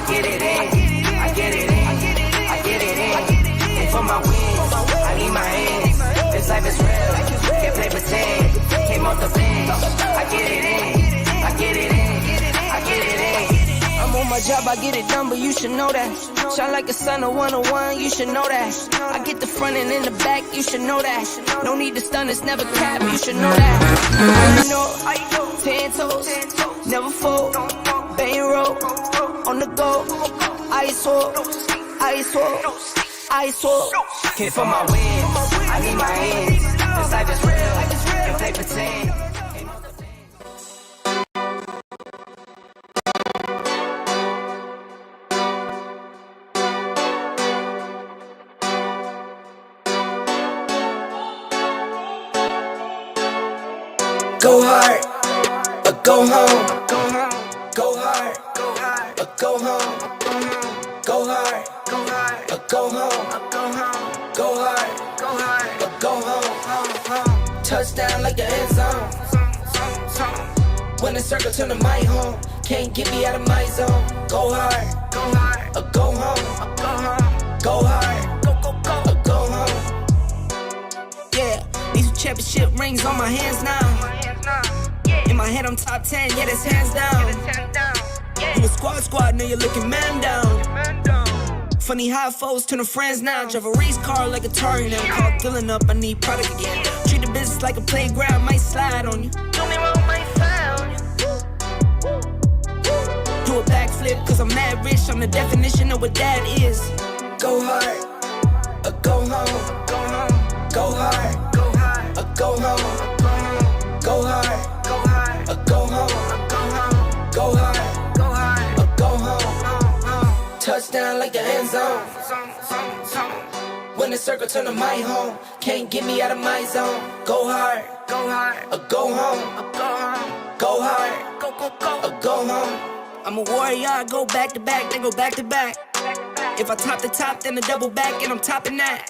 get it in. I get it in. I get it in. And for my wins, I need my hands. This life is real. Can't play pretend. Came off the bench. I get it in. I get it in. I get it in. I'm on my job, I get it done, but you should know that. Shine like a sun of 101, you should know that. I get the front and in the back, you should know that. No need to stun, it's never cap, you should know that. You know, 10 toes, never fold. Bang roll, on the go. Ice wall, ice wall, ice wall. Came for my wins, I need my hands. This life is real, can't play pretend. Go hard, or go home. Go hard, or go home. Go hard, or go home. Go hard, or go home. Touchdown like the end zone. When the circle turn to my home, can't get me out of my zone. Go hard, or go home. Go hard, or go home. Yeah, these championship rings on my hands now. In my head, I'm top 10, yeah, that's hands down. You a squad, now you're looking man down. Funny how foes turn to friends now. Drive a race car like a Atari now. Call filling up, I need product again. Treat the business like a playground, might slide on you. Don't me wrong, might slide on you. Do a backflip, cause I'm mad rich. I'm the definition of what that is. Go hard, or go home. Go hard, or go home. Go hard, or go home. Go hard, or go home. Touchdown like the end zone. When the circle turn to my home, can't get me out of my zone. Go hard, or go home. Go hard, or go home. I'm a warrior, I go back to back, then go back to back. If I top the top, then a double back, and I'm topping that.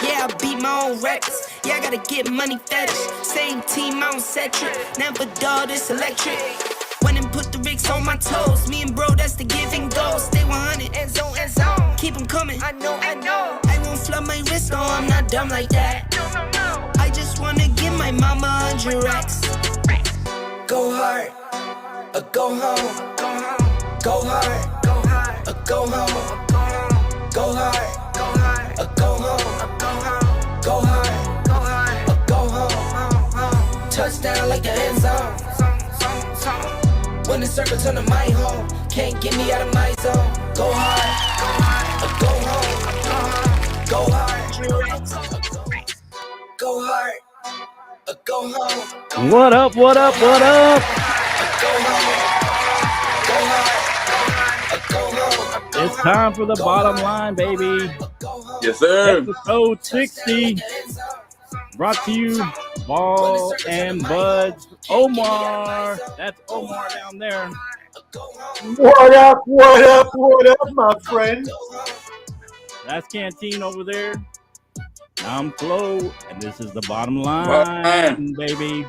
Yeah, I beat my own records. Yeah, I gotta get money fetish. Same team, I don't set trip. Never dull, this electric. Went and put the Ricks on my toes. Me and bro, that's the give and go. Stay 100, end zone, end zone. Keep them coming. I know. I won't flood my wrist, no, I'm not dumb like that. No. I just wanna give my mama 100 racks. Go hard, or go home. Go hard, or go home. Go hard, or go home. Go hard, or go home. Touchdown like the end zone. When the circle turn to my home, can't get me out of my zone. Go hard, or go home. Go hard, go hard, or go home. What up? Go hard, or go home. It's time for the bottom line, baby. Yes, sir. Episode 60. Brought to you, Ball and Buds. Omar. That's Omar down there. What up, my friend? That's Canteen over there. I'm Flo, and this is the bottom line, baby.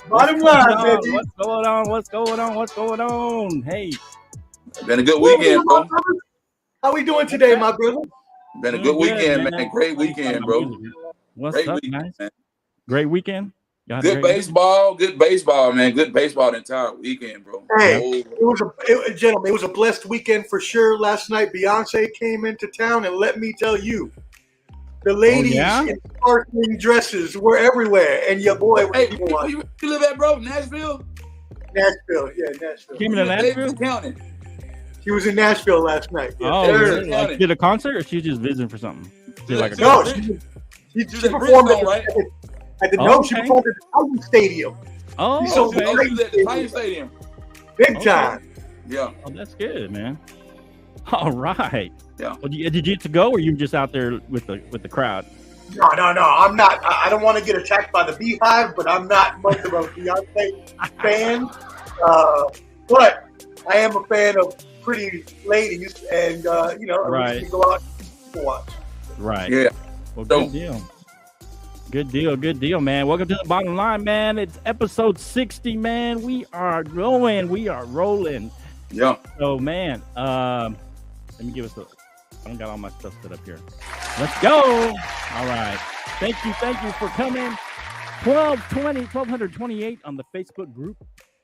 Bottom line, baby. What's going on? Hey. Been a good weekend, bro. How we doing today, my brother? Been a good weekend, man. Great weekend, bro. What's great up, weekend, guys? man. Great weekend. Good baseball, man. Good baseball the entire weekend, bro. Hey, gentlemen, it was a blessed weekend for sure. Last night, Beyonce came into town, and let me tell you, the ladies in sparkling dresses were everywhere. And your boy, you live at, bro? Nashville. Nashville. Came to Nashville. County. She was in Nashville last night. Yeah. Oh, really? Like, did a concert, or she was just visiting for something? She performed at the Dome. She performed at the Titan Stadium. Oh, the Titan Stadium. Big time. Yeah. Oh, that's good, man. All right. Yeah. Well, did you get to go, or you just out there with the crowd? No. I'm not. I don't want to get attacked by the beehive, but I'm not much of a Beyonce fan. But I am a fan of pretty ladies, and I usually go out to watch. Right. Yeah. Well, good deal, man. Welcome to the bottom line, man. It's episode 60, man. We are going. We are rolling. Yeah. So, man, let me give us I don't got all my stuff set up here. Let's go. All right. Thank you for coming. 1228 on the Facebook group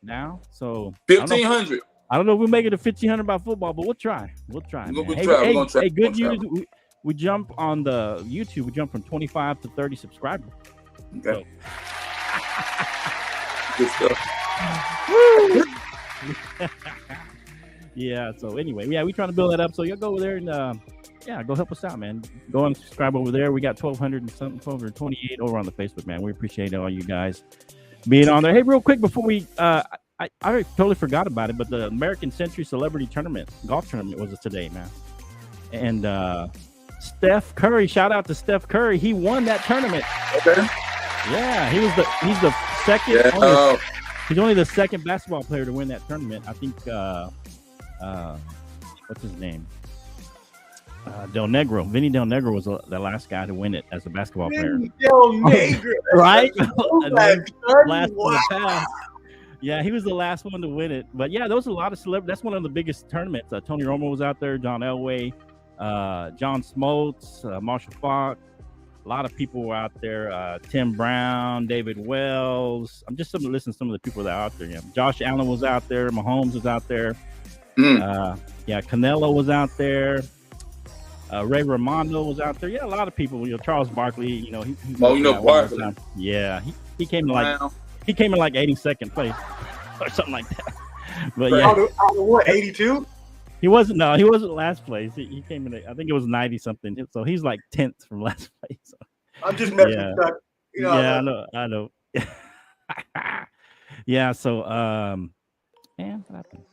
now. So 1,500. I don't know if we'll make it to 1,500 by football, but we'll try. We'll try. We're Hey, gonna try. Hey, good news. We jump on the YouTube. We jump from 25 to 30 subscribers. Okay. So. Good stuff. Yeah. So anyway, we're trying to build that up. So you'll go over there and go help us out, man. Go and subscribe over there. We got 1,200 and something, 1,228 over on the Facebook, man. We appreciate all you guys being on there. Hey, real quick before we, I totally forgot about it, but the American Century Celebrity Tournament, golf tournament was today, man. And Steph Curry, shout out to Steph Curry. He won that tournament. Okay. Yeah, he's the second. Yeah. He's only the second basketball player to win that tournament. I think. What's his name? Del Negro. Vinny Del Negro was the last guy to win it as a basketball player. Del Negro, right? Last one to pass. Yeah, he was the last one to win it. But yeah, there was a lot of celebrities. That's one of the biggest tournaments. Tony Romo was out there, John Elway, John Smoltz, Marshall Falk. A lot of people were out there. Tim Brown, David Wells. I'm just listening to some of the people that are out there. Yeah. Josh Allen was out there. Mahomes was out there. Canelo was out there. Ray Ramondo was out there. Yeah, a lot of people. Charles Barkley. Barkley. Yeah, he came in like 82nd place or something like that. But yeah, out of what, 82? He wasn't last place. He came in. I think it was 90 something. So he's like 10th from last place. So. I'm just messing with that. I know. Yeah. So what happened?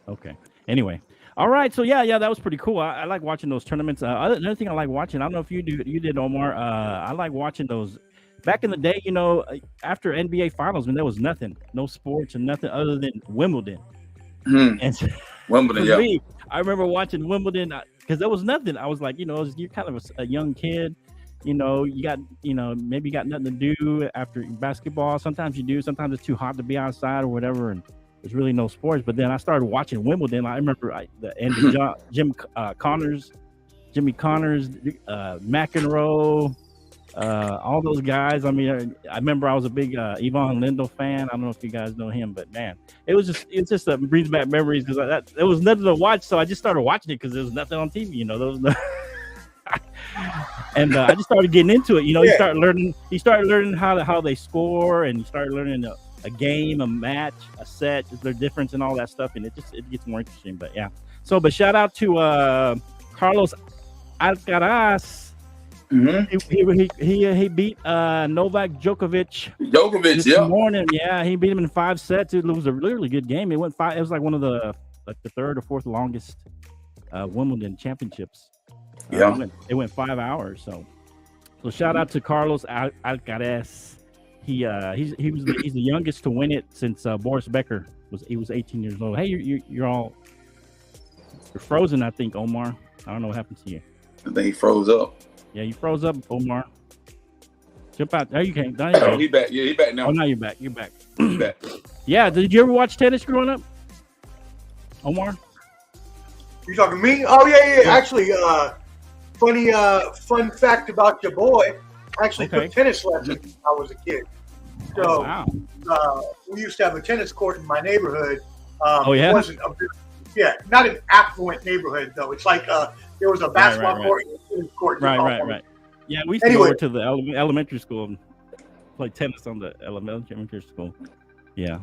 Okay. Anyway. All right. So yeah, that was pretty cool. I like watching those tournaments. Another thing I like watching. I don't know if you did, Omar. I like watching those. Back in the day, after NBA Finals, when there was nothing, no sports and nothing other than Wimbledon. And Wimbledon, for me, I remember watching Wimbledon because there was nothing. I was like, you're kind of a young kid. You got, maybe you got nothing to do after basketball. Sometimes you do. Sometimes it's too hot to be outside or whatever, and there's really no sports. But then I started watching Wimbledon. I remember Jimmy Connors, McEnroe. All those guys. I mean, I remember I was a big Yvonne Lindell fan. I don't know if you guys know him, but man, it's just brings back memories because there was nothing to watch, so I just started watching it because there was nothing on TV. There was no. And I just started getting into it. You start learning how they score, and you start learning a game, a match, a set, their difference, and all that stuff, and it gets more interesting. But yeah, but shout out to Carlos Alcaraz. Mm-hmm. He beat Novak Djokovic this morning. Yeah, he beat him in 5 sets. It was a really good game. It went 5. It was like one of the third or fourth longest Wimbledon championships. It went 5 hours. So shout out to Carlos Alcaraz. He's the youngest to win it since Boris Becker was 18 years old. Hey, you're frozen. I think, Omar. I don't know what happened to you. I think he froze up. Yeah, you froze up, Omar. Jump out. There you came. He back. Yeah, he back now. Oh, now you're back. You're back. He's back. Yeah. Did you ever watch tennis growing up, Omar? You talking to me? Oh yeah. Actually, fun fact about your boy. I actually took tennis lessons when I was a kid. So we used to have a tennis court in my neighborhood. It wasn't not an affluent neighborhood though. It's like there was a basketball court and a tennis court. Right. Yeah, we used to go over to the elementary school and play tennis on the elementary school. Yeah.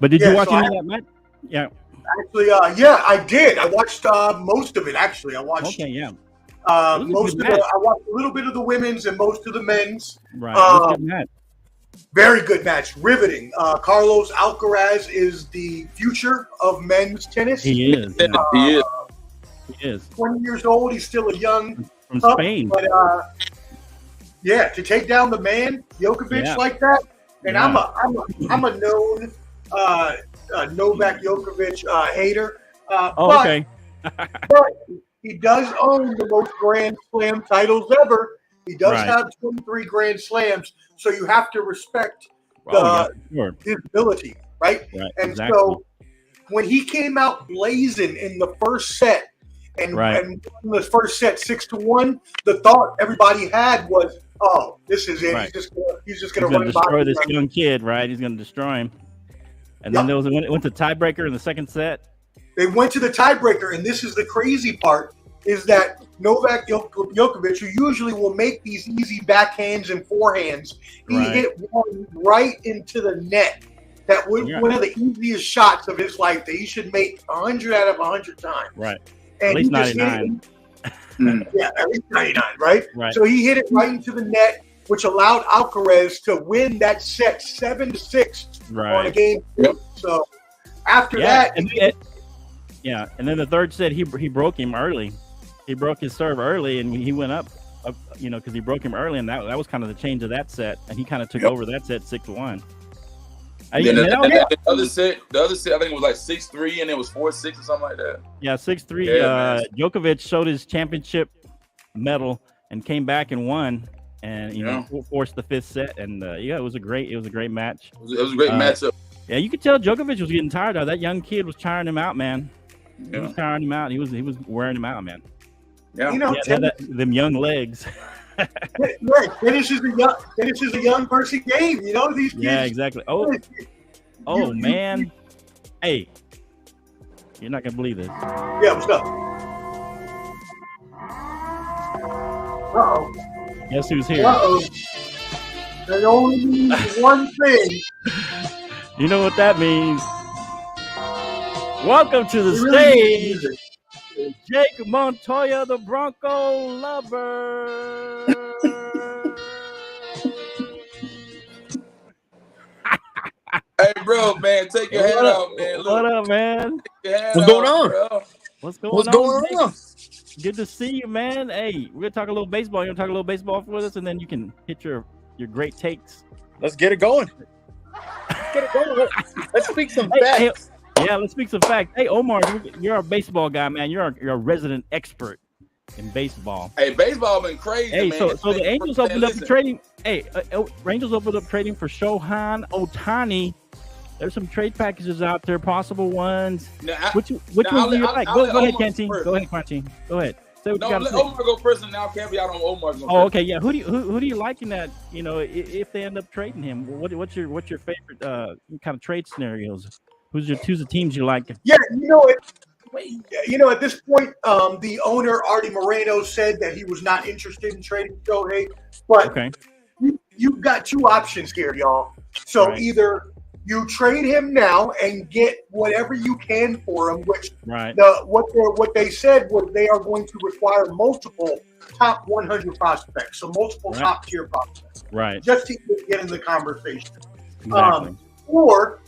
But did you watch any of that, Matt? Yeah. Actually, I did. I watched most of it. Actually, I watched. Okay, yeah. I watched a little bit of the women's and most of the men's. Right. Good match. Very good match. Riveting. Carlos Alcaraz is the future of men's tennis. He is. He is. 20 years old. He's still a young from Spain. But to take down the man Djokovic like that, and I'm a known Novak Djokovic hater. Okay. But he does own the most Grand Slam titles ever. He does have 23 Grand Slams, so you have to respect his ability, right? And so when he came out blazing in the first set and won the first set 6-1, the thought everybody had was, "Oh, this is it. Right. He's just gonna run destroy this young kid, right? He's gonna destroy him." And then it went to tiebreaker in the second set. They went to the tiebreaker, and this is the crazy part: is that Novak Djokovic, who usually will make these easy backhands and forehands, he hit one right into the net. That was one of the easiest shots of his life that he should make 100 out of 100 times. Right. And at least 99. Yeah, at least 99, right? Right. So he hit it right into the net, which allowed Alcaraz to win that set 7-6 on a game. Yep. So after that, and then the third set he broke him early. He broke his serve early, and he went up, because he broke him early, and that was kind of the change of that set, and he kind of took over that set 6-1. The other set, I think it was like 6-3, and it was 4-6 or something like that. Yeah, 6-3. Yeah, Djokovic showed his championship medal and came back and won, and forced the fifth set. And it was a great match. It was a great matchup. Yeah, you could tell Djokovic was getting tired of that. Young kid was tiring him out, man. He was tiring him out. He was wearing him out, man. Yeah, them young legs. Right, tennis is a young person game. These kids. Yeah, exactly. Oh man. Hey, you're not gonna believe this. Yeah, what's up? Uh-oh. Guess who's here? Uh-oh. That only means one thing. You know what that means. Welcome to the stage, Jake Montoya, the Bronco lover. Hey, bro, man, take your hat off, man. Look, what up, man? What's going on? Bro. What's going on? Good to see you, man. Hey, we're gonna talk a little baseball. You wanna talk a little baseball with us, and then you can hit your great takes. Let's get it going. Let's speak some facts. Yeah, let's speak some facts. Hey, Omar, you're a baseball guy, man. You're a resident expert in baseball. Hey, baseball been crazy, hey, man. So the Angels opened up trading. Hey, Rangers opened up trading for Shohei Ohtani. There's some trade packages out there, possible ones. Which ones do you like? Go ahead, Canteen. Go ahead, Canteen. Go ahead. Say what you got to say. Omar go first, and now caveat on Omar. Oh, okay, yeah. Who do you like in that? If they end up trading him, what's your favorite kind of trade scenarios? Who's the teams you like? Yeah, at this point, the owner Artie Moreno said that he was not interested in trading Shohei, but you've got two options here, y'all. So either you trade him now and get whatever you can for him, which what they said was they are going to require multiple top 100 prospects, so multiple top tier prospects, just to get in the conversation. Exactly. Or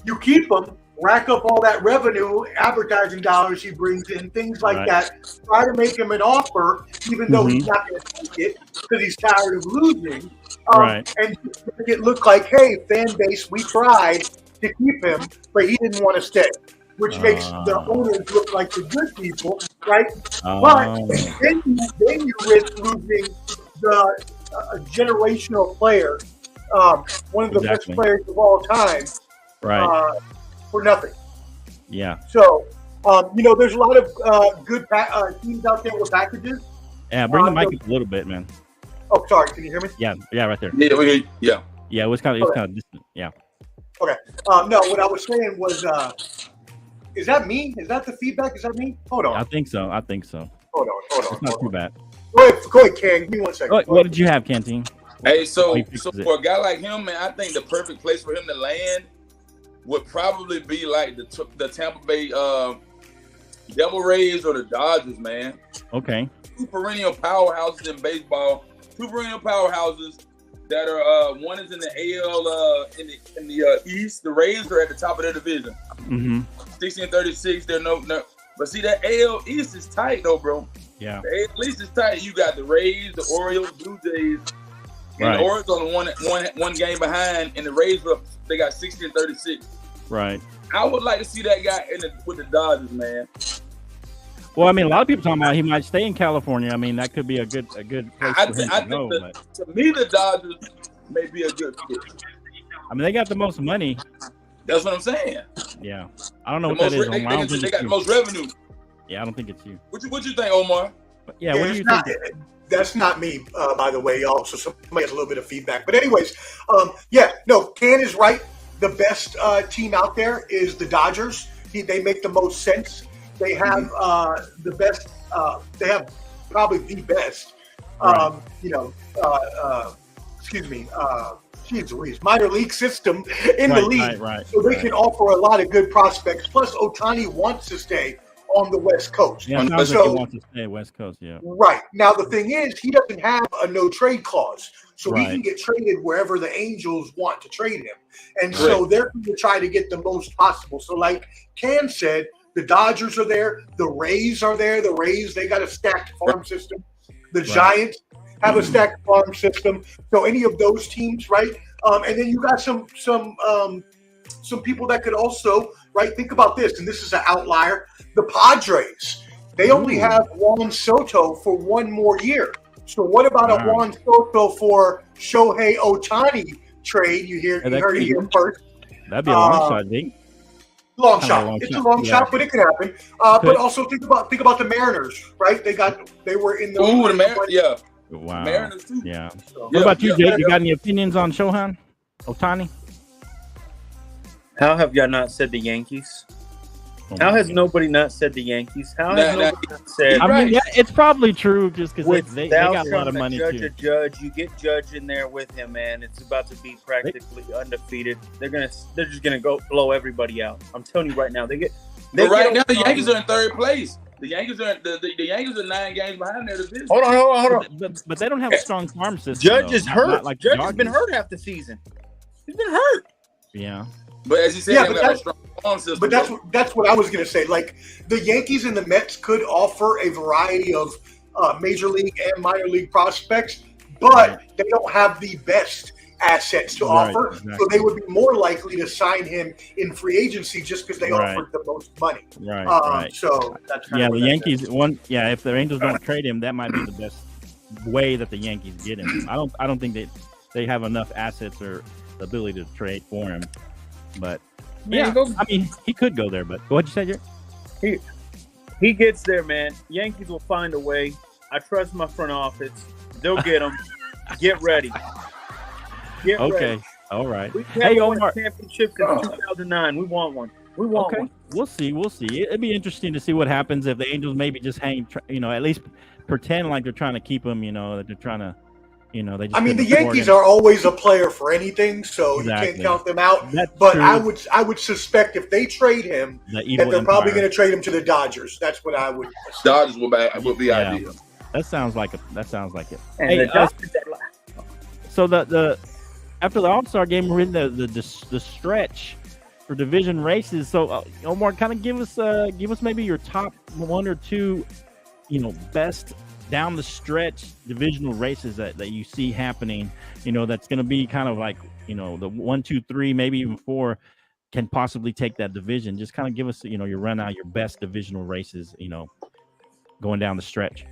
you keep him, rack up all that revenue, advertising dollars he brings in, things like that. Try to make him an offer, even though he's not going to take it because he's tired of losing. And make it look like, hey, fan base, we tried to keep him, but he didn't want to stay, which makes the owners look like the good people, right? But then you risk losing a generational player, one of the best players of all time, for nothing. Yeah. So, there's a lot of good teams out there with packages. Yeah, bring the mic up a little bit, man. Oh, sorry. Can you hear me? Yeah, right there. Yeah, we hear you. Yeah. Yeah, it was kind of distant. Yeah. Okay. No, what I was saying was, is that me? Is that the feedback? Is that me? Hold on. I think so. Hold on. It's not too bad. Go ahead, Ken. Give me 1 second. What did you have, Canteen? Hey, so for a guy like him, man, I think the perfect place for him to land would probably be like the Tampa Bay Devil Rays or the Dodgers, man. Okay. Two perennial powerhouses in baseball. Two perennial powerhouses that are one is in the AL in the East. The Rays are at the top of their division. 16-36. They're no, but see that AL East is tight though, bro. Yeah. The AL East is tight. You got the Rays, the Orioles, Blue Jays, and the Orioles on one game behind, and the Rays they got 16-36. Right. I would like to see that guy with the Dodgers, man. Well, I mean, a lot of people talking about he might stay in California. I mean, that could be a good place for him to go. To me, the Dodgers may be a good fit. I mean, they got the most money. That's what I'm saying. Yeah, I don't know The what that is. most, they, Omar. I don't think they it's got the you. most revenue. Yeah, I don't think it's you. What you think, Omar? But yeah, what do you it's think? That's not me, by the way, y'all. So somebody has a little bit of feedback. But anyways, Can is right. The best team out there is the Dodgers. They make the most sense. They have the best. They have probably the best. Right. Minor league system in the league. Right. So they can offer a lot of good prospects. Plus, Ohtani wants to stay on the West Coast. Yeah, it sounds like he wants to stay West Coast. Yeah. Right. Now, the thing is, he doesn't have a no-trade clause. So he Right. can get traded wherever the Angels want to trade him. And so they're going to try to get the most possible. So like Ken said, the Dodgers are there. The Rays are there. The Rays, they got a stacked farm system. The Giants have a stacked farm system. So any of those teams, right? And then you got some people that could also, right? Think about this, and this is an outlier. The Padres, they only have Juan Soto for one more year. So what about a Juan Soto for Shohei Ohtani trade? You heard it here first. That'd be a long shot, Dink. Long shot. It's a long shot, but it could happen. But also think about the Mariners, right? They were in the Mariners. Wow. Mariners too. Yeah. What about you, Jake? You got any opinions on Shohei Ohtani? How have y'all not said the Yankees? How has nobody not said the Yankees? How has nobody not said? I mean, yeah, it's probably true just because they got a lot of money too. Judge, you get Judge in there with him, man. It's about to be practically undefeated. They're just gonna go blow everybody out. I'm telling you right now. But right now the Yankees are in third place. The Yankees are the Yankees are 9 games behind their division. Hold on. But they don't have a strong farm system. Judge is hurt. Like Judge has been hurt half the season. He's been hurt. Yeah. But as you said, they got a strong farm system. But that's what I was going to say. Like the Yankees and the Mets could offer a variety of major league and minor league prospects, but they don't have the best assets to offer. Exactly. So they would be more likely to sign him in free agency just because they offered the most money. Right. So that's the Yankees if the Angels don't trade him, that might be the best way that the Yankees get him. I don't think they have enough assets or the ability to trade for him. But I mean, he could go there. But what'd you say, Jerry? He gets there, man. Yankees will find a way. I trust my front office. They'll get him. Get ready. Get ready. All right. We haven't won a championship since 2009. We want one. We want one. We'll see. It'd be interesting to see what happens if the Angels maybe just hang. At least pretend like they're trying to keep him. That they're trying to. They just the Yankees are always a player for anything, so you can't count them out. But true. I would suspect if they trade him, that they're probably going to trade him to the Dodgers. That's what I would. Dodgers will be ideal. That sounds like it. And hey, so the after the All-Star game, we're in the stretch for division races. So Omar, kind of give us maybe your top 1 or 2, best down the stretch divisional races that you see happening, that's going to be kind of like, the 1, 2, 3, maybe even 4 can possibly take that division. Just kind of give us, your run out, your best divisional races, going down the stretch.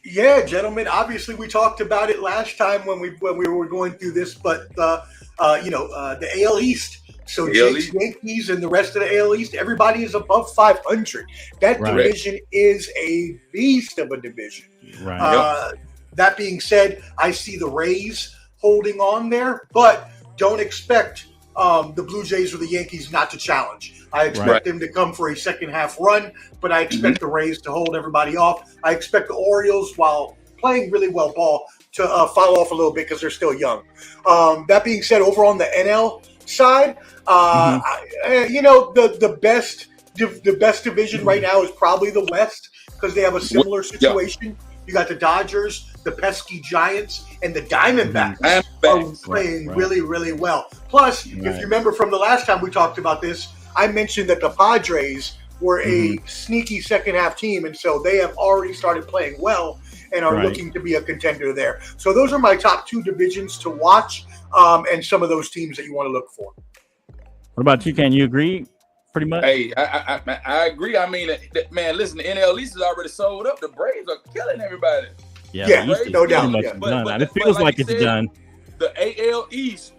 Yeah, gentlemen. Obviously, we talked about it last time when we were going through this, but the AL East. So Jake's Yankees and the rest of the AL East, everybody is above 500. That division is a beast of a division. Right. That being said, I see the Rays holding on there, but don't expect the Blue Jays or the Yankees not to challenge. I expect them to come for a second half run, but I expect the Rays to hold everybody off. I expect the Orioles, while playing really well ball, to fall off a little bit because they're still young. That being said, over on the NL side, the best division right now is probably the West because they have a similar situation. Yep. You got the Dodgers, the pesky Giants, and the Diamondbacks are playing really, really well. Plus, if you remember from the last time we talked about this, I mentioned that the Padres were a sneaky second half team, and so they have already started playing well and are looking to be a contender there. So those are my top 2 divisions to watch, and some of those teams that you want to look for. What about you? Can you agree? Pretty much. Hey, I agree. I mean, man, listen, the NL East is already sold up. The Braves are killing everybody. Yeah, no doubt. But it feels like it's done. The AL East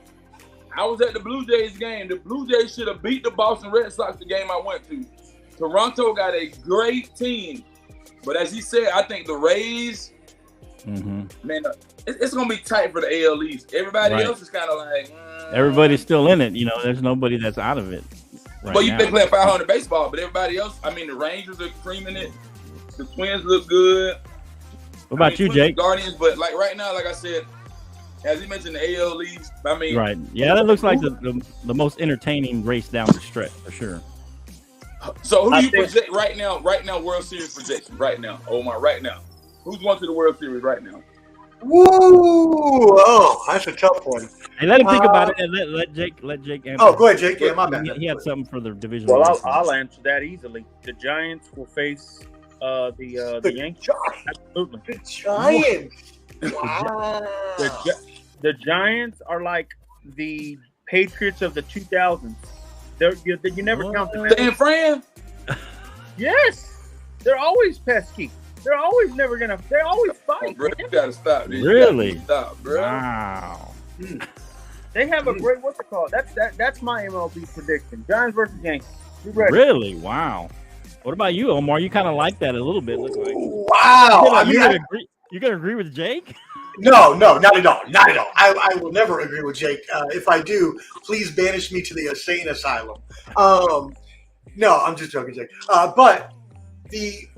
I was at the Blue Jays game. The Blue Jays should have beat the Boston Red Sox the game I went to. Toronto got a great team. But as he said, I think the Rays, man, it's going to be tight for the AL East. Everybody else is kind of like... Everybody's still in it. You know, there's nobody that's out of it. Right but you've been playing 500 baseball, but everybody else, I mean, the Rangers are creaming it. The Twins look good. What about you, Jake? Guardians, but like right now, like I said, as he mentioned, the AL East, I mean... Right. Yeah, that looks like the most entertaining race down the stretch, for sure. So who do you project right now? Right now, World Series projection. Right now, Omar. Right now, who's going to the World Series right now? Woo! Oh, that's a tough one. Hey, let him think about it. And let Jake answer. Oh, go ahead, Jake. Yeah, my bad. He had something for the division. Well, I'll answer that easily. The Giants will face the Yankees. Absolutely. The Giants. Wow. The Giants are like the Patriots of the 2000s. You never count them out. San Fran? Yes. They're always pesky. They're always fight. Oh, bro, you gotta stop. Dude. Really? Stop, bro. Wow. They have a great what's it called? That's my MLB prediction. Giants versus Yankees. You ready? Really? Wow. What about you, Omar? You kind of like that a little bit. Looks like. Wow. You gonna agree with Jake? No, not at all. Not at all. I will never agree with Jake. If I do, please banish me to the insane asylum. No, I'm just joking, Jake. But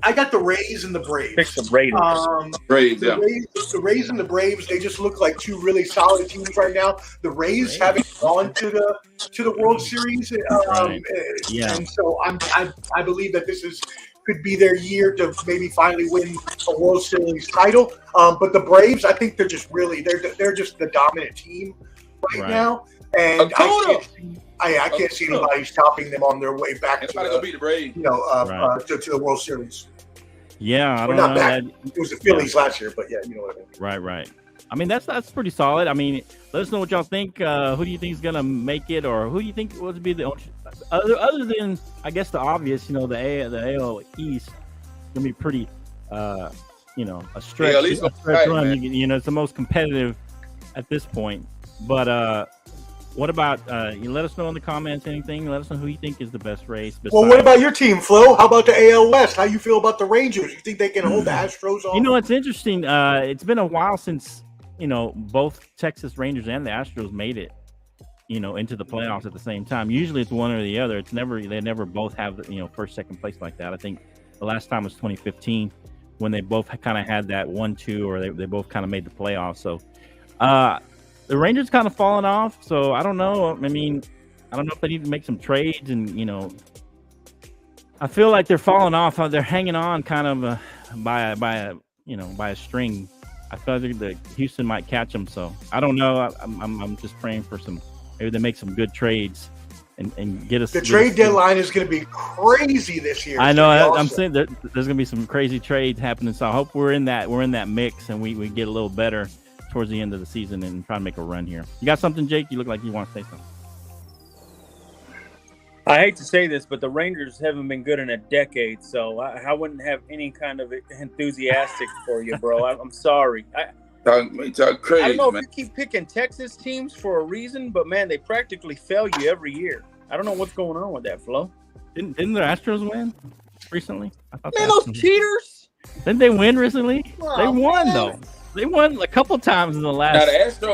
I got the Rays and the Braves. Pick the Raiders. Braves, the Rays and the Braves, they just look like two really solid teams right now. The Rays haven't gone to the World Series, and so I believe that this could be their year to maybe finally win a World Series title. But the Braves, I think they're just they're just the dominant team right now, and I can't see anybody stopping them on their way back to beat the Braves. To the World Series. Yeah, I don't know. It was the Phillies last year, but yeah, you know what I mean. Right. I mean, that's pretty solid. I mean, let us know what y'all think. Who do you think is gonna make it, or who do you think would be the other than I guess the obvious? You know, the AL East gonna be pretty, a stretch run. You know, it's the most competitive at this point. But what about you? Let us know in the comments. Anything? Let us know who you think is the best race. Well, what about your team, Flo? How about the AL West? How you feel about the Rangers? You think they can hold the Astros on? You know, it's interesting. It's been a while since both Texas Rangers and the Astros made it, into the playoffs at the same time. Usually it's one or the other. They never both have first, second place like that. I think the last time was 2015 when they both kind of had that 1-2, or they both kind of made the playoffs. So the Rangers kind of fallen off. So I don't know. I mean, I don't know if they need to make some trades, and I feel like they're falling off. They're hanging on kind of by a string. I feel like that Houston might catch them, so I don't know. I'm just praying for maybe they make some good trades and get us. The trade deadline is going to be crazy this year. I know. I'm saying there's going to be some crazy trades happening, so I hope we're in that mix and we get a little better towards the end of the season and try to make a run here. You got something, Jake? You look like you want to say something. I hate to say this, but the Rangers haven't been good in a decade, so I wouldn't have any kind of enthusiastic for you, bro. I'm sorry. Talk crazy, I don't know man. if you keep picking Texas teams for a reason, but, man, they practically fail you every year. I don't know what's going on with that, Flo. Didn't the Astros win recently? I thought those cheaters. Didn't they win recently? Oh, they won, though. They won a couple times in the last. Now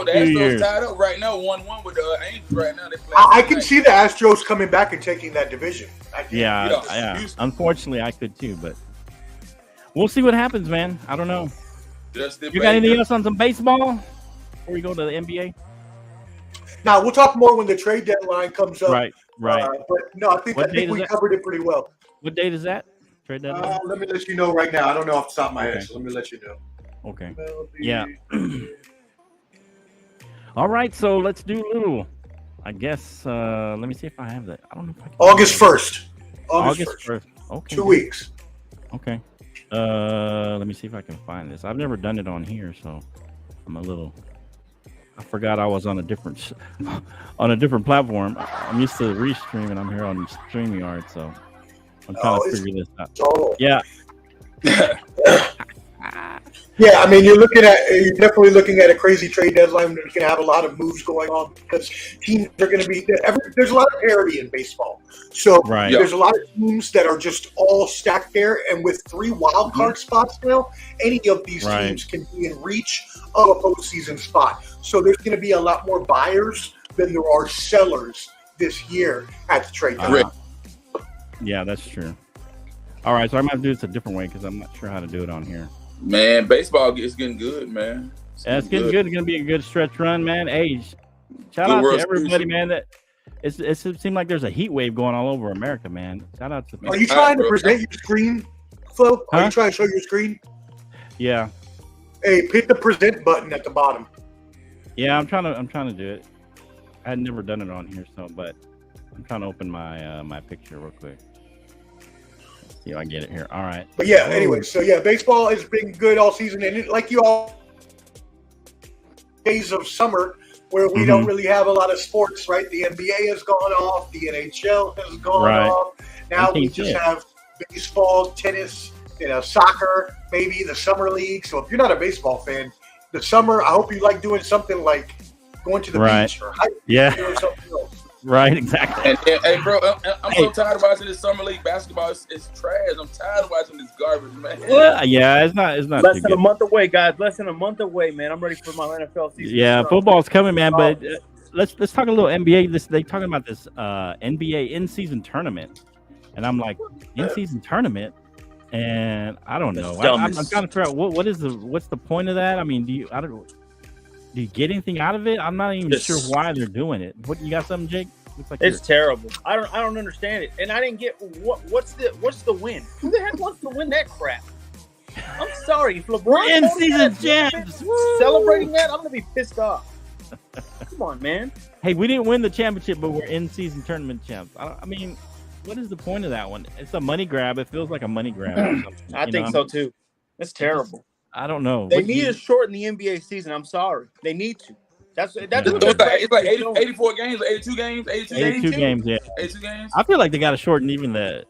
the Astros tied up right now, 1-1 with the Angels right now. I can see the Astros coming back and taking that division. Yeah. Unfortunately, I could too, but we'll see what happens, man. I don't know. You got anything else on some baseball before we go to the NBA? Now we'll talk more when the trade deadline comes up. Right. But no, I think we covered it pretty well. What date is that? Trade deadline? Let me let you know right now. I don't know off the top of my head, so let me let you know. Okay. Yeah. All right. So let's do a little. I guess. Let me see if I have that. I don't know if I can. August 1st. August 1st. Okay. 2 weeks. Okay. Let me see if I can find this. I've never done it on here, so I'm a little. I forgot I was on a different platform. I'm used to restreaming. I'm here on StreamYard, so I'm trying to figure this out. Yeah. Yeah, I mean, you're definitely looking at a crazy trade deadline. You're going to have a lot of moves going on because teams are going to be. There's a lot of parity in baseball, so Right. there's a lot of teams that are just all stacked there. And with 3 wild card spots now, any of these teams can be in reach of a postseason spot. So there's going to be a lot more buyers than there are sellers this year at the trade deadline. Yeah, that's true. All right, so I'm going to do this a different way because I'm not sure how to do it on here. Man, baseball is getting good, man. It's getting good. It's going to be a good stretch run, man. Hey, shout out to everybody, man. That it seems like there's a heat wave going all over America, man. Shout out to. Are you trying to present your screen, Flo? Are you trying to show your screen? Yeah. Hey, hit the present button at the bottom. Yeah, I'm trying to do it. I had never done it on here, but I'm trying to open my my picture real quick. Let's see if I get it here. All right. But yeah, anyway, so yeah, baseball has been good all season, and like you all days of summer where we don't really have a lot of sports, right? The NBA has gone off, the NHL has gone off. Now we just have baseball, tennis, soccer, maybe the summer league. So if you're not a baseball fan, the summer, I hope you like doing something like going to the beach or hiking or something else. Right, exactly. And hey, bro, I'm so tired of watching this summer league basketball. It's trash. I'm tired of watching this garbage, man. Well, yeah, it's not. Less than a month away, guys. Less than a month away, man. I'm ready for my NFL season. Yeah, football's coming, man. But let's talk a little NBA. They talking about this NBA in-season tournament, and I'm like, in-season tournament, and I don't know. I'm trying to figure out what's the point of that. I mean, do you get anything out of it? I'm not even sure why they're doing it. What, you got something, Jake? Looks like it's terrible. I don't understand it, and I didn't get what's the win? Who the heck wants to win that crap? I'm sorry, if LeBron in-season champs celebrating that, I'm gonna be pissed off. Come on, man. Hey, we didn't win the championship, but we're in-season tournament champs. I mean, what is the point of that one? It's a money grab. It feels like a money grab. Or something, I think so too. It's terrible. I don't know. They need to shorten the NBA season. I'm sorry. They need to. That's it's like 84 games, 82 games, 82 games, yeah. 82 games. I feel like they got to shorten even the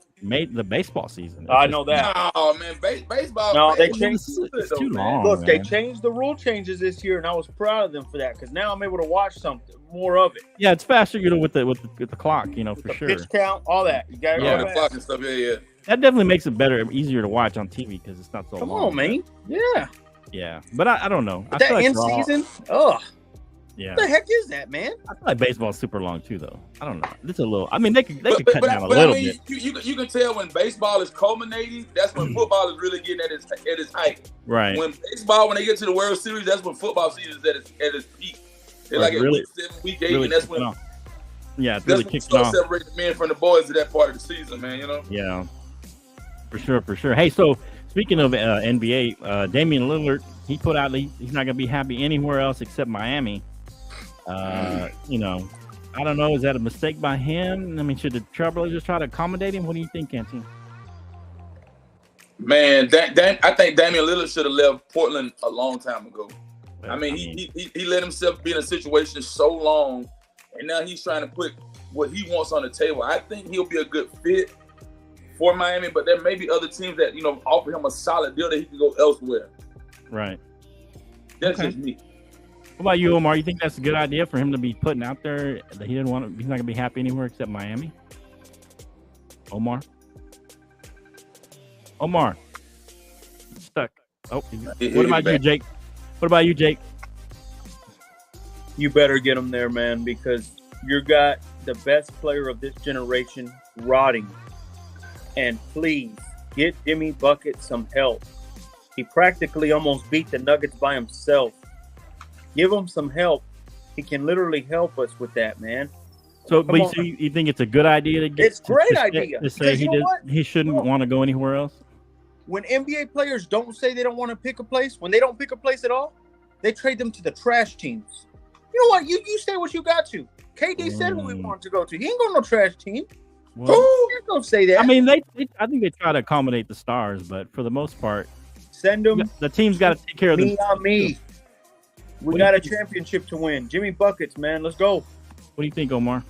baseball season. I know that. Oh man, baseball. No, they changed. It's too long. Look, man. they changed the rule changes this year, and I was proud of them for that because now I'm able to watch something more of it. Yeah, it's faster, with the clock, for sure. Pitch count, all that. You got the clock and stuff. Yeah. That definitely makes it better, easier to watch on TV because it's not so long. Come on, man. Yeah. Yeah, but I don't know. But that in season, yeah. What the heck is that, man? I feel like baseball's super long too, though. I don't know. It's a little. I mean, they could cut down a little bit. You can tell when baseball is culminating. That's when football is really getting at its height. Right. When they get to the World Series, that's when football season is at its peak. They're like at week 7, week 8, and that's when. Yeah, it's really kicked off. Separate the men from the boys to that part of the season, man. Yeah. For sure. Hey, so speaking of NBA, Damian Lillard, he put out he's not gonna be happy anywhere else except Miami. I don't know. Is that a mistake by him? I mean, should the Trailblazers try to accommodate him? What do you think, Canty? Man, I think Damian Lillard should have left Portland a long time ago. I mean, he let himself be in a situation so long, and now he's trying to put what he wants on the table. I think he'll be a good fit for Miami, but there may be other teams that offer him a solid deal that he can go elsewhere. Right. That's just me. What about you, Omar? You think that's a good idea for him to be putting out there that he's not gonna be happy anywhere except Miami? Omar, stuck. Oh, what about you, Jake? What about you, Jake? You better get him there, man, because you got the best player of this generation rotting. And please get Jimmy Bucket some help. He practically almost beat the Nuggets by himself. Give him some help. He can literally help us with that, man. So, but you think it's a good idea to get? It's a great idea. To say he shouldn't want to go anywhere else. When NBA players don't say they don't want to pick a place, when they don't pick a place at all, they trade them to the trash teams. You know what? You say what you got to. KD said who he wanted to go to. He ain't going to no trash team. Well, Who? Don't say that. I mean, I think they try to accommodate the stars, but for the most part, send them. The team's got to take care of them. Me on me. We got a championship to win. Jimmy Buckets, man. Let's go. What do you think, Omar?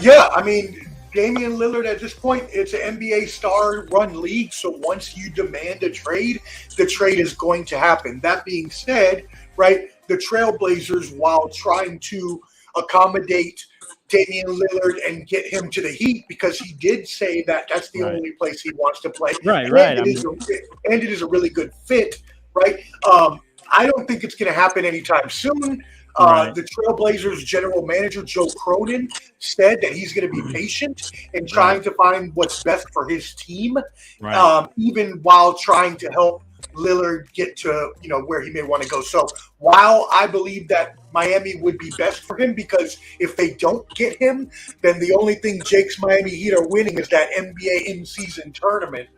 Yeah, I mean, Damian Lillard at this point, it's an NBA star-run league, so once you demand a trade, the trade is going to happen. That being said, right, the Trailblazers, while trying to accommodate Damian Lillard and get him to the Heat, because he did say that that's the only place he wants to play. Right. And it is a really good fit, right? I don't think it's going to happen anytime soon. The Trailblazers general manager, Joe Cronin, said that he's going to be patient in trying to find what's best for his team, even while trying to help Lillard get to, where he may want to go. So while I believe that Miami would be best for him, because if they don't get him, then the only thing Jake's Miami Heat are winning is that NBA in-season tournament.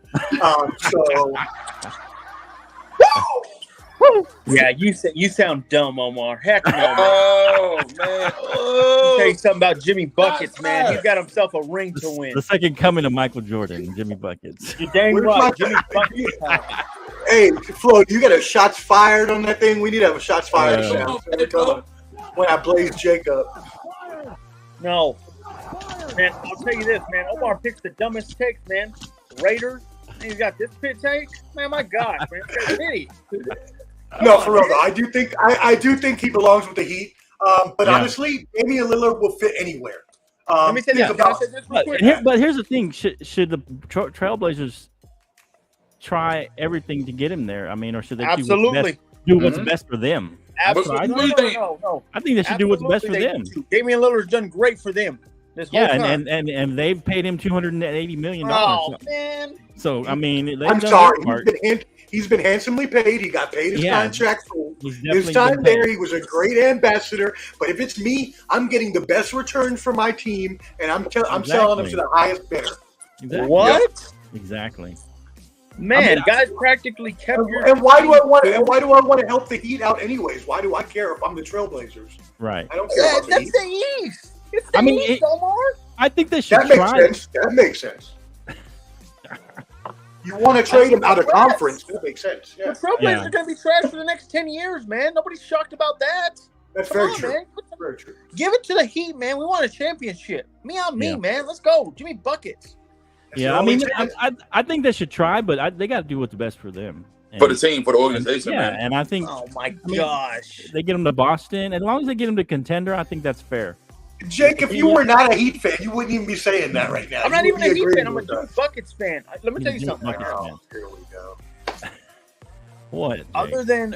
Yeah, you sound dumb, Omar. Heck no, man. Oh, man. I'll tell you something about Jimmy Buckets, man. He's got himself a ring to win. The second coming of Michael Jordan, Jimmy Buckets. You're dang right, Jimmy Buckets. Hey, Flo, you got a shots fired on that thing? We need to have a shots fired sound when I blaze Jacob. No. Man, I'll tell you this, man. Omar picks the dumbest takes, man. Raiders, and he's got this pit take. Man, my gosh, man. That's an idiot. No, for real though. I do think he belongs with the Heat. But honestly, Damian Lillard will fit anywhere. Let me say this. But here's the thing: should the Trailblazers try everything to get him there? I mean, or should they do what's best for them? Absolutely. No. I think they should do what's best for them. Damian Lillard's done great for them. And they've paid him $280 million. Oh man! So I mean, I'm sorry. He's been handsomely paid. He got paid his contract for his time there. He was a great ambassador. But if it's me, I'm getting the best return for my team, and I'm selling him to the highest bidder. Exactly. What? Exactly. Man, guys practically kept your. And why do I want to? And why do I want to help the Heat out anyways? Why do I care if I'm the Trailblazers? Right. I don't care about the Heat. That's the East. It's the East, Omar. I think they should try. That makes sense. You want to trade him out of conference? That makes sense. Yeah. The Trailblazers are going to be trash for the next 10 years, man. Nobody's shocked about that. That's very true. Man. Very true. Give it to the Heat, man. We want a championship. Man. Let's go. Jimmy Buckets. I mean, I think they should try, but they got to do what's best for them. For the team, for the organization, man. And I think, oh my gosh, they get them to Boston. As long as they get them to contender, I think that's fair. Jake, if you were not a Heat fan, you wouldn't even be saying that right now. I'm not even a Heat fan. I'm a Jimmy Buckets fan. Let me tell you something. Here we go. What? Jake? Other than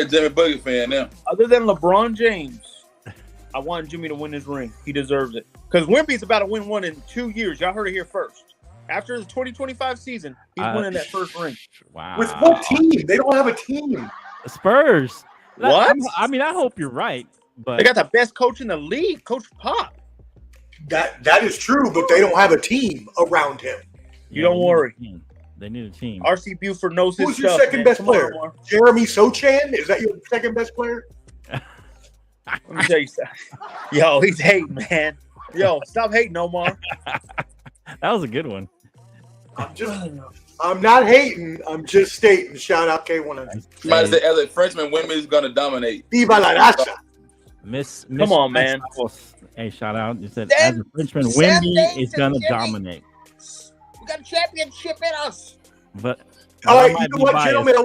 Jimmy Buckets fan now. Other than LeBron James, I want Jimmy to win his ring. He deserves it. Because Wemby's about to win one in 2 years. Y'all heard it here first. After the 2025 season, he's winning that first ring. Wow. With what team? They don't have a team. The Spurs. What? I mean, I hope you're right. But they got the best coach in the league, Coach Pop. That is true, but they don't have a team around him. You don't worry. They need a team. RC Buford knows his stuff. Who's your second best player? Jeremy Sochan? Is that your second best player? Let me tell you something. Yo, he's hating, man. Yo, stop hating, Omar. That was a good one. I'm not hating. I'm just stating. Shout out K100. Might say, as a Frenchman, women is going to dominate. Viva la raza. Miss Come on, man. Hey, shout out. You said, as a Frenchman, Wemby is going to dominate. We got a championship in us. But all right, you know what, gentlemen?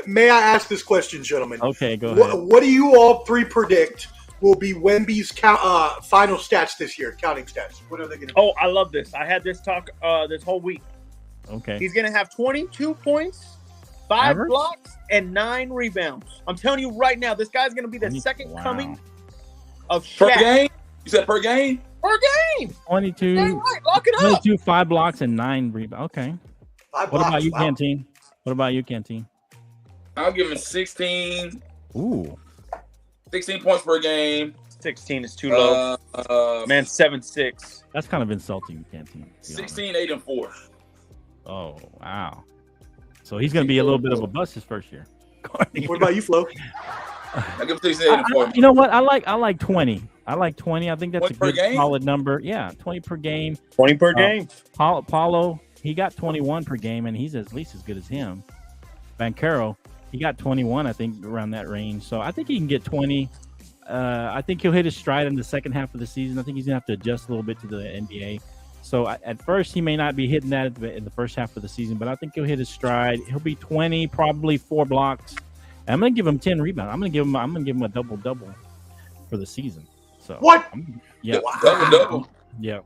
May I ask this question, gentlemen? Okay, go ahead. What do you all three predict will be Wemby's final stats this year, counting stats? What are they going to be? Oh, I love this. I had this talk this whole week. Okay. He's going to have 22 points, 5 blocks, and 9 rebounds. I'm telling you right now, this guy's going to be the second coming of Shaq. Per game? You said per game? Per game. 22. Right. Lock it up. 22, 5 blocks, and 9 rebounds. Okay. What about you, Canteen? I'll give him 16. Ooh. 16 points per game. 16 is too low. Man, 7-6. That's kind of insulting, Canteen. 16, 8, and 4. Oh, wow. So he's going to be a little bit of a bust his first year. What about you, Flo? I give him 16, 8, and 4. You know what? I like 20. I like 20. I think that's a good game? solid number. Yeah, 20 per game. 20 per game. Paulo, he got 21 per game, and he's at least as good as him. Banchero, he got 21, I think, around that range. So I think he can get 20. I think he'll hit his stride in the second half of the season. I think he's gonna have to adjust a little bit to the NBA. So at first, he may not be hitting that in the first half of the season, but I think he'll hit his stride. He'll be 20, probably 4 blocks. And I'm gonna give him 10 rebounds. I'm gonna give him a double for the season. So What? Yeah. Double. Yeah.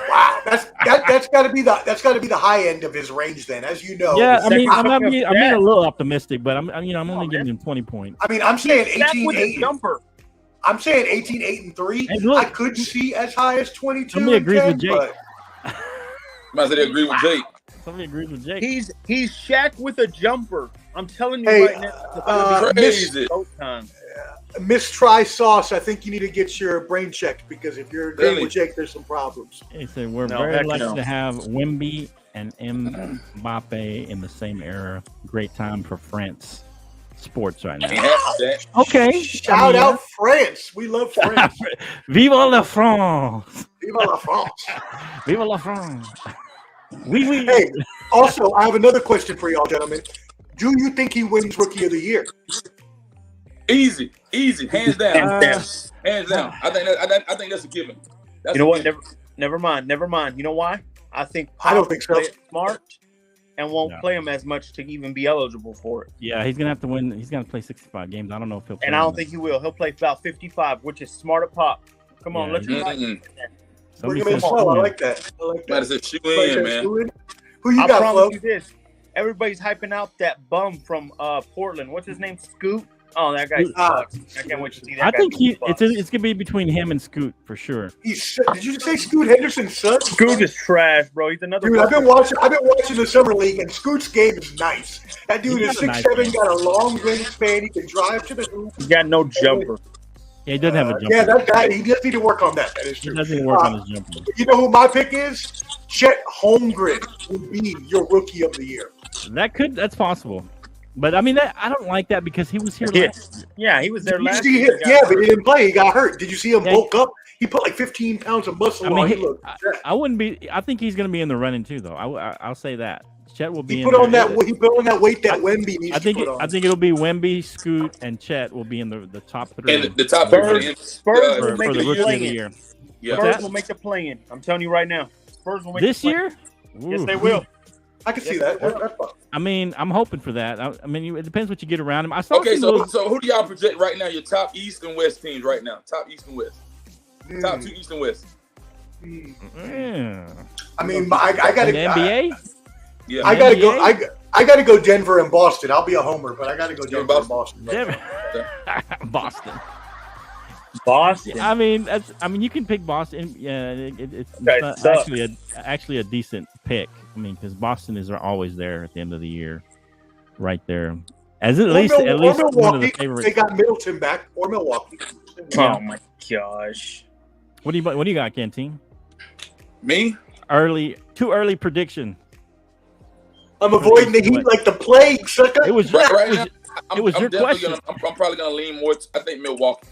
Wow, that's got to be the high end of his range then, as you know. Yeah, I mean, Second I'm being half. a little optimistic, but I'm only giving him 20 points. I mean, I'm saying Shaq with a 18-8. jumper. I'm saying 18-8-3. Hey, look. I could see as high as 22. Somebody agrees 10, with Jake. but Might say they agree with Jake. Somebody agrees with Jake. He's Shaq with a jumper. I'm telling you Hey, right now. It's gonna be Crazy. showtime. Miss Try Sauce, I think you need to get your brain checked because if you're agreeing Really? with Jake, there's some problems. He said we're No, very heck lucky no. to have Wemby and Mbappe in the same era. Great time for France sports right Can't now. have that. Okay. Shout out France. We love France. Vive la France! Vive la France. Vive la France! Oui, oui. Hey, also, I have another question for y'all, gentlemen. Do you think he wins Rookie of the Year? Easy, hands down, Hands down. hands down. I think that's a given. That's You know a what? given. Never mind. You know why? I think I don't think so. play it smart and won't No. play him as much to even be eligible for it. Yeah, he's gonna have to win. He's gonna play 65 games. I don't know if he'll. Play And I don't them. think he will. He'll play about 55, which is smart at pop. Come on, Yeah, let's he- go. Mm-mm. Somebody Bring him in said slow. I Flo. like that. I like Might that. say shoe Like in, that, man. Stewie. Who you I got, promise Flo? you this. Everybody's hyping out that bum from Portland. What's his name? Scoot? Oh, that guy sucks. I can't wait to see that I guy think beat the Bucks. it's gonna be between him and Scoot for sure. Did you say Scoot Henderson sucks? Scoot is trash, bro. He's another Dude, I've been watching the summer league, and Scoot's game is nice. That dude He's is got a nice 6'7", game. got a long wingspan. He can drive to the hoop. He got no jumper. Yeah, he doesn't have a jumper. Yeah, that he does need to work on that. That is he true. doesn't work on his jumper. You know who my pick is? Chet Holmgren will be your Rookie of the Year. That's possible. But I mean, I don't like that because he was here Yeah. last. Yeah, he was there Did you last see year. him? Yeah, but he didn't play. He got hurt. Did you see him Yeah. bulk up? He put like 15 pounds of muscle I mean, on. He he- looked. I wouldn't be. I think he's going to be in the running too, though. I'll say that. Chet will be He in put on there. that. He put on that weight that Wemby needs I think to put on. I think it'll be Wemby, Scoot, and Chet will be in the top three And the top three for the Spurs will for make the the rookie of the play-in. year. Yeah. What's Spurs that? will make the play-in. I'm telling you right now. Spurs will make This the play-in. year? Yes, Ooh. they will. I can see Yes, that. That's fine. I mean, I'm hoping for that. I mean, it depends what you get around him. I saw Okay, some so little- who do y'all project right now? Your top East and West teams right now. Top East and West. Top two East and West. Yeah. I mean, I got In the NBA. Yeah. I gotta go. NBA? I gotta go Denver and Boston. I'll be a homer, but I gotta go Denver and Boston. Denver. Boston. Boston. I mean, you can pick Boston. Yeah, it's Okay, not sucks. actually a decent pick. I mean, because Boston is always there at the end of the year, right there. At least one of Milwaukee. the favorites. They got Middleton back, or Milwaukee. Oh my gosh. What do you got, Canteen? Me? Too early prediction. I'm avoiding the heat like the plague, sucker. It was Right now, it was I'm your definitely question. I'm probably gonna lean more. I think Milwaukee.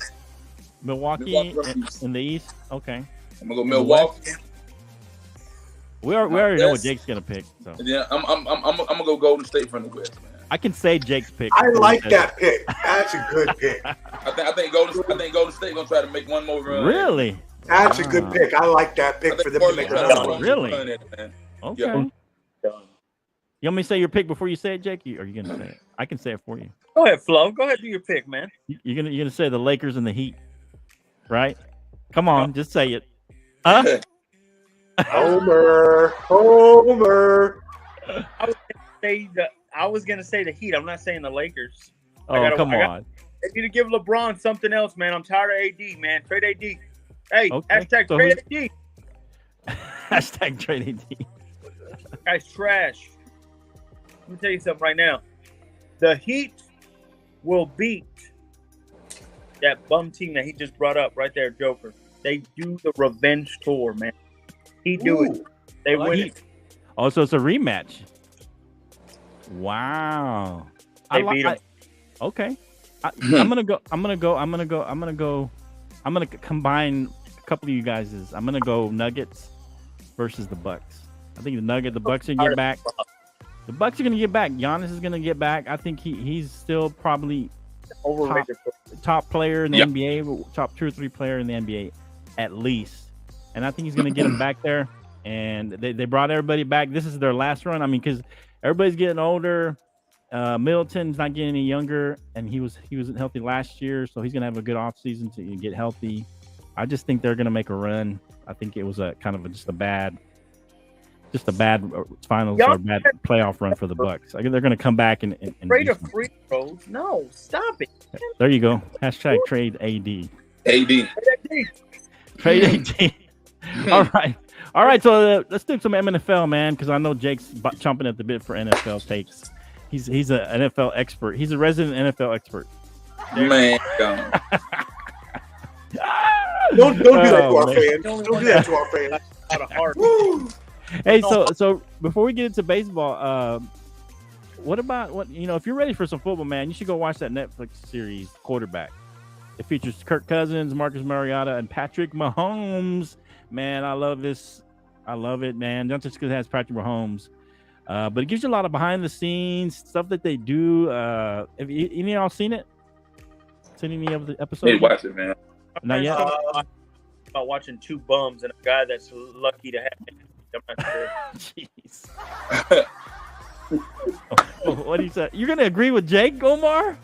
Milwaukee Milwaukee. in the East. Okay, I'm gonna go Milwaukee. we already know what Yes. Jake's gonna pick. So And then I'm gonna go Golden State from the West, man. I can say Jake's pick. I like that pick. That's a good pick. I think Golden State gonna try to make one more run. Really? That's a good pick. I like that I pick think for them to make Portland another trying to one. Really? run it, man. Okay. Yeah. Done. You want me to say your pick before you say it, Jake? Or are you gonna say it? I can say it for you. Go ahead, Flo. Go ahead, do your pick, man. You're gonna say the Lakers and the Heat, right? Come on, just say it. Huh? Homer. I was gonna say the Heat. I'm not saying the Lakers. Oh, come on. They need to give LeBron something else, man. I'm tired of AD, man. Trade AD. Hey, Okay, hashtag so trade AD. Hashtag trade AD. Guy's trash. Let me tell you something right now. The Heat will beat that bum team that he just brought up right there, Joker. They do the revenge tour, man. He do it. They win it. Oh, so it's a rematch. Wow. They beat him. Okay. I'm gonna combine a couple of you guys'. I'm gonna go Nuggets versus the Bucks. I think the Bucks are gonna get back. The Bucks are gonna get back. Giannis is gonna get back. I think he's still probably Overrated. top player in the NBA, top 2 or 3 player in the NBA, at least. And I think he's going to get him back there. And they brought everybody back. This is their last run. I mean, because everybody's getting older. Middleton's not getting any younger, and he wasn't healthy last year, so he's going to have a good offseason to get healthy. I just think they're going to make a run. I think it was a kind of just a bad finals or bad playoff run for the Bucks. I think they're going to come back and Trade a free throws. No, stop it. There you go. Hashtag trade AD. Trade AD. All right. So let's do some NFL, man, because I know Jake's chomping at the bit for NFL takes. He's an NFL expert. He's a resident NFL expert. Man, don't do that to our fans. Don't do that to our fans. Out of heart. Hey, so before we get into baseball, what about if you're ready for some football, man, you should go watch that Netflix series, Quarterback. It features Kirk Cousins, Marcus Mariota, and Patrick Mahomes. Man, I love this. I love it, man. Not just because it has Patrick Mahomes, but it gives you a lot of behind the scenes stuff that they do. Have any of y'all seen it? Seen any of the episodes? Hey, watch it, man. Not yet. About watching 2 bums and a guy that's lucky to have it. I'm not sure. Jeez. What do you say? You're gonna agree with Jake, Omar?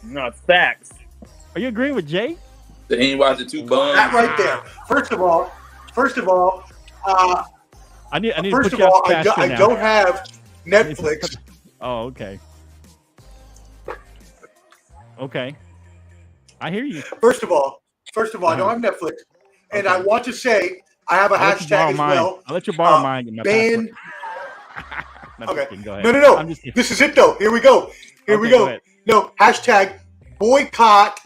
No, facts. Are you agreeing with Jake? They ain't watching 2 bums. That right there. First of all, I need to first put of you all, up I faster now. don't have Netflix. Oh, okay. Okay. I hear you. First of all, I don't have Netflix, and I want to say I have a hashtag as well. I'll let you borrow mine. Ban. Okay. Go ahead. No. This is it though. Here we go. No, hashtag boycott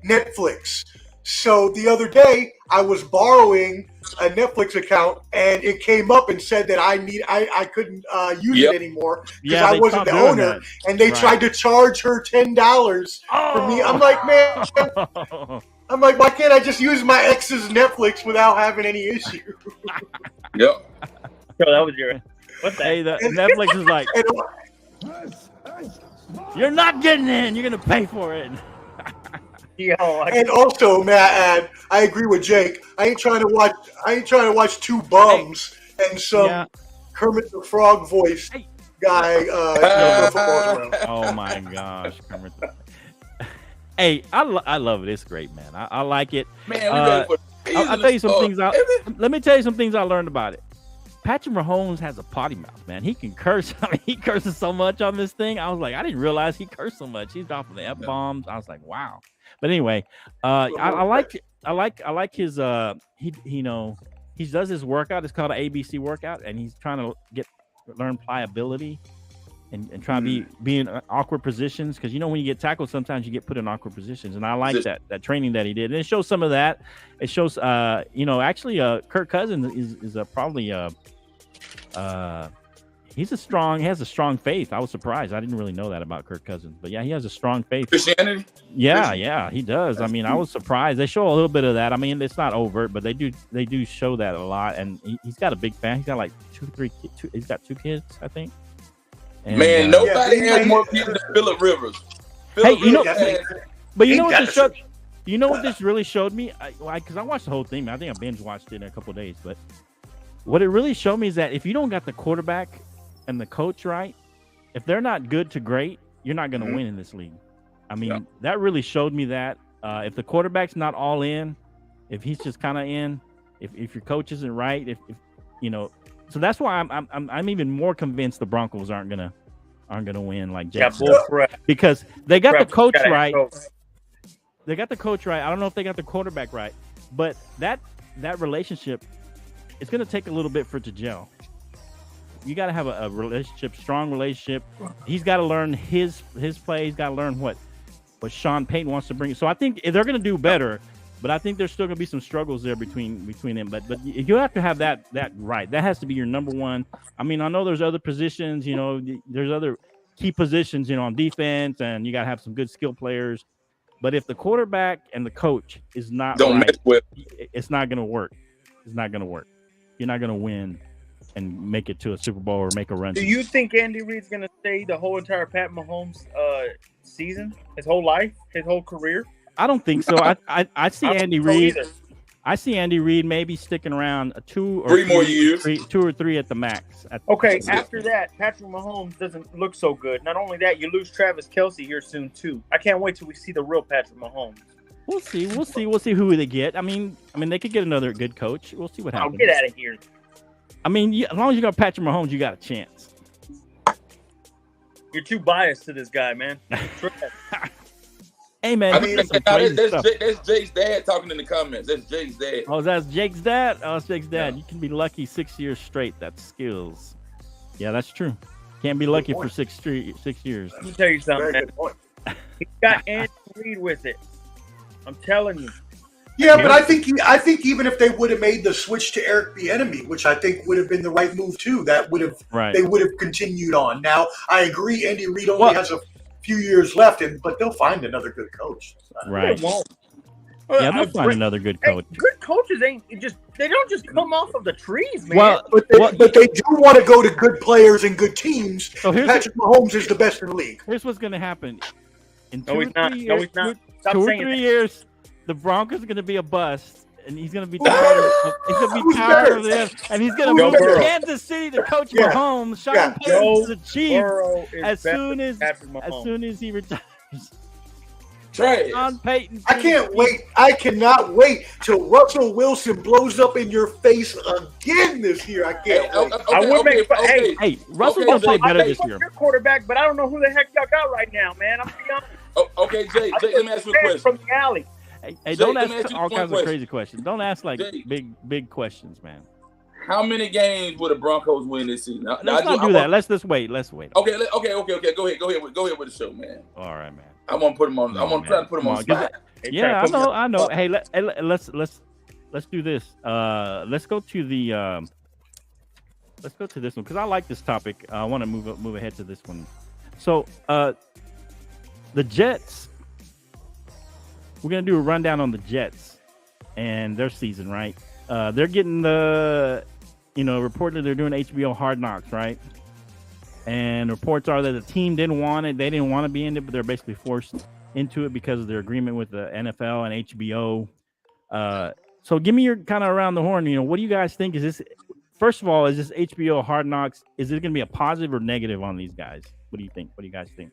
Netflix. So the other day I was borrowing a Netflix account and it came up and said that I couldn't use it anymore because I wasn't the owner, and they tried to charge her $10 for me. I'm like, man. Why can't I just use my ex's Netflix without having any issue? Yep. So that was your. What's that? Hey, the Netflix is like, you're not getting in. You're gonna pay for it. And also, may I add, I agree with Jake. I ain't trying to watch 2 bums and some Kermit the Frog voice guy. Oh my gosh, Kermit. Hey, I love it. It's great, man. I like it. Man, we ready for I'll tell you some things. Let me tell you some things I learned about it. Patrick Mahomes has a potty mouth, man. He can curse. I mean, he curses so much on this thing. I was like, I didn't realize he cursed so much. He's dropping the F-bombs. I was like, wow. But anyway, I like his he does his workout. It's called an ABC workout, and he's trying to learn pliability and try to be in awkward positions, because when you get tackled, sometimes you get put in awkward positions, and I like that training that he did, and it shows some of that. It shows actually Kirk Cousins is probably he has a strong faith. I was surprised. I didn't really know that about Kirk Cousins, but yeah, he has a strong faith. Christianity? Yeah, he does. I mean, I was surprised. They show a little bit of that. I mean, it's not overt, but they do show that a lot. And he's got a big fan. He's got like he's got 2 kids, I think. And, man, nobody has more kids than Phillip Rivers. But you know what this really showed me? Because I watched the whole thing. I think I binge watched it in a couple of days. But what it really showed me is that if you don't got the quarterback and the coach right, if they're not good to great, you're not going to win in this league. I mean, that really showed me that if the quarterback's not all in, if he's just kind of in, if your coach isn't right, if so that's why I'm even more convinced the Broncos aren't gonna win like Jake said, because they got the coach right. They got the coach right. I don't know if they got the quarterback right, but that relationship, it's gonna take a little bit for it to gel. You got to have a relationship, strong relationship. He's got to learn his play. He's got to learn what Sean Payton wants to bring. So I think they're going to do better, but I think there's still going to be some struggles there between them. But you have to have that right. That has to be your number one. I mean, I know there's other positions. There's other key positions. On defense, and you got to have some good skill players. But if the quarterback and the coach is not right, it's not going to work. It's not going to work. You're not going to win and make it to a Super Bowl or make a run. Do you think Andy Reid's going to stay the whole entire Pat Mahomes season, his whole life, his whole career? I don't think so. I see Andy Reid. Either. I see Andy Reid maybe sticking around 2 or 3 more years. 2 or 3 at the max. Okay, after that, Patrick Mahomes doesn't look so good. Not only that, you lose Travis Kelce here soon too. I can't wait till we see the real Patrick Mahomes. We'll see who they get. I mean, they could get another good coach. We'll see what happens. Get out of here. I mean, as long as you got Patrick Mahomes, you got a chance. You're too biased to this guy, man. Hey, man. I mean, that's Jake's dad talking in the comments. That's Jake's dad. Oh, that's Jake's dad? Oh, it's Jake's dad. Yeah. You can be lucky 6 years straight. That's skills. Yeah, that's true. Can't be lucky for 6 years. Let me tell you something, man. He got Andy Reid with it. I'm telling you. Yeah, but I think even if they would have made the switch to Eric Bieniemy, which I think would have been the right move too, that would have they would have continued on. Now I agree, Andy Reid only has a few years left, but they'll find another good coach. Right. They won't. Yeah, they'll find another good coach. Hey, good coaches they don't just come off of the trees, man. Well, but they do want to go to good players and good teams. So Patrick Mahomes is the best in the league. Here's what's going to happen. In no, he's not. No, he's not. Stop 2 or saying 3 that. years, the Broncos are going to be a bust, and he's going to be tired. He's going to be tired of them, and he's going to move to Kansas City to coach Mahomes. Sean Payton's the Chiefs as soon as he retires. Sean Payton. I can't wait. I cannot wait till Russell Wilson blows up in your face again this year. I can't wait. Hey, Russell's going to play better this year. Your quarterback, but I don't know who the heck y'all got right now, man. I'm be honest. Okay, Jake, let me ask you a question. From the alley. Hey, don't ask all kinds of crazy questions. Don't ask like big questions, man. How many games will the Broncos win this season? Let's not do that. Let's wait. Okay. Go ahead with the show, man. All right, man. I want to put him on. I'm gonna try to put him on spot. Yeah, I know. Hey, let's do this. Let's go to this one because I like this topic. I want to move ahead to this one. So, the Jets. We're gonna do a rundown on the Jets and their season, right? They're getting reportedly they're doing HBO Hard Knocks, right? And reports are that the team didn't want it. They didn't want to be in it, but they're basically forced into it because of their agreement with the NFL and HBO. So give me your kind of around the horn. What do you guys think? First of all, is this HBO Hard Knocks? Is it going to be a positive or negative on these guys? What do you think? What do you guys think?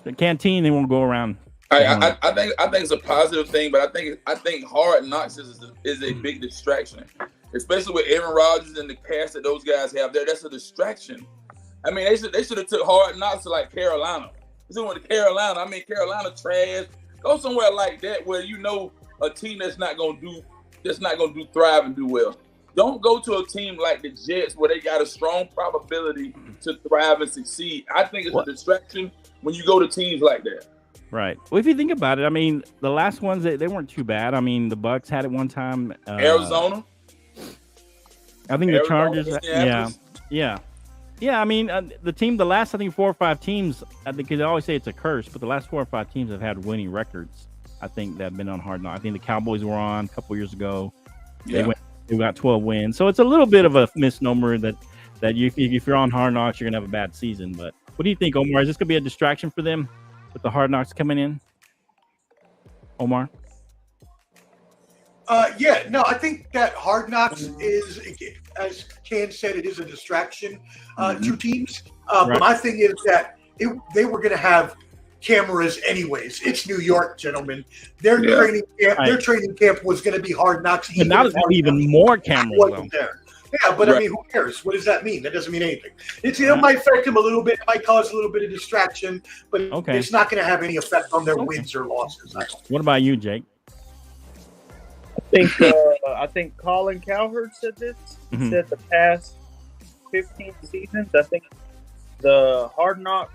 The canteen, they won't go around. I think it's a positive thing, but I think Hard Knocks is a big distraction, especially with Aaron Rodgers and the cast that those guys have there. That's a distraction. I mean, they should have took Hard Knocks to like Carolina. This went to Carolina. I mean, Carolina trash. Go somewhere like that where a team that's not gonna do thrive and do well. Don't go to a team like the Jets where they got a strong probability to thrive and succeed. I think it's a distraction when you go to teams like that. Right. Well, if you think about it, I mean, the last ones they weren't too bad. I mean, the Bucks had it one time. Arizona. I think the Chargers. Yeah. I mean, the last I think 4 or 5 teams. I think they always say it's a curse, but the last 4 or 5 teams have had winning records. I think that have been on Hard Knocks. I think the Cowboys were on a couple years ago. Yeah. They got 12 wins, so it's a little bit of a misnomer that if you're on Hard Knocks, you're gonna have a bad season. But what do you think, Omar? Is this gonna be a distraction for them with the Hard Knocks coming in? Omar? I think that Hard Knocks is, as Ken said, it is a distraction to teams. But my thing is that they were going to have cameras anyways. It's New York, gentlemen. Their training camp was going to be Hard Knocks. But now there's going to be even more cameras. Wasn't there. Yeah, but I mean, who cares? What does that mean? That doesn't mean anything. It might affect them a little bit. It might cause a little bit of distraction, but it's not going to have any effect on their wins or losses. What about you, Jake? I think Colin Cowherd said this. He said the past 15 seasons, I think the Hard Knock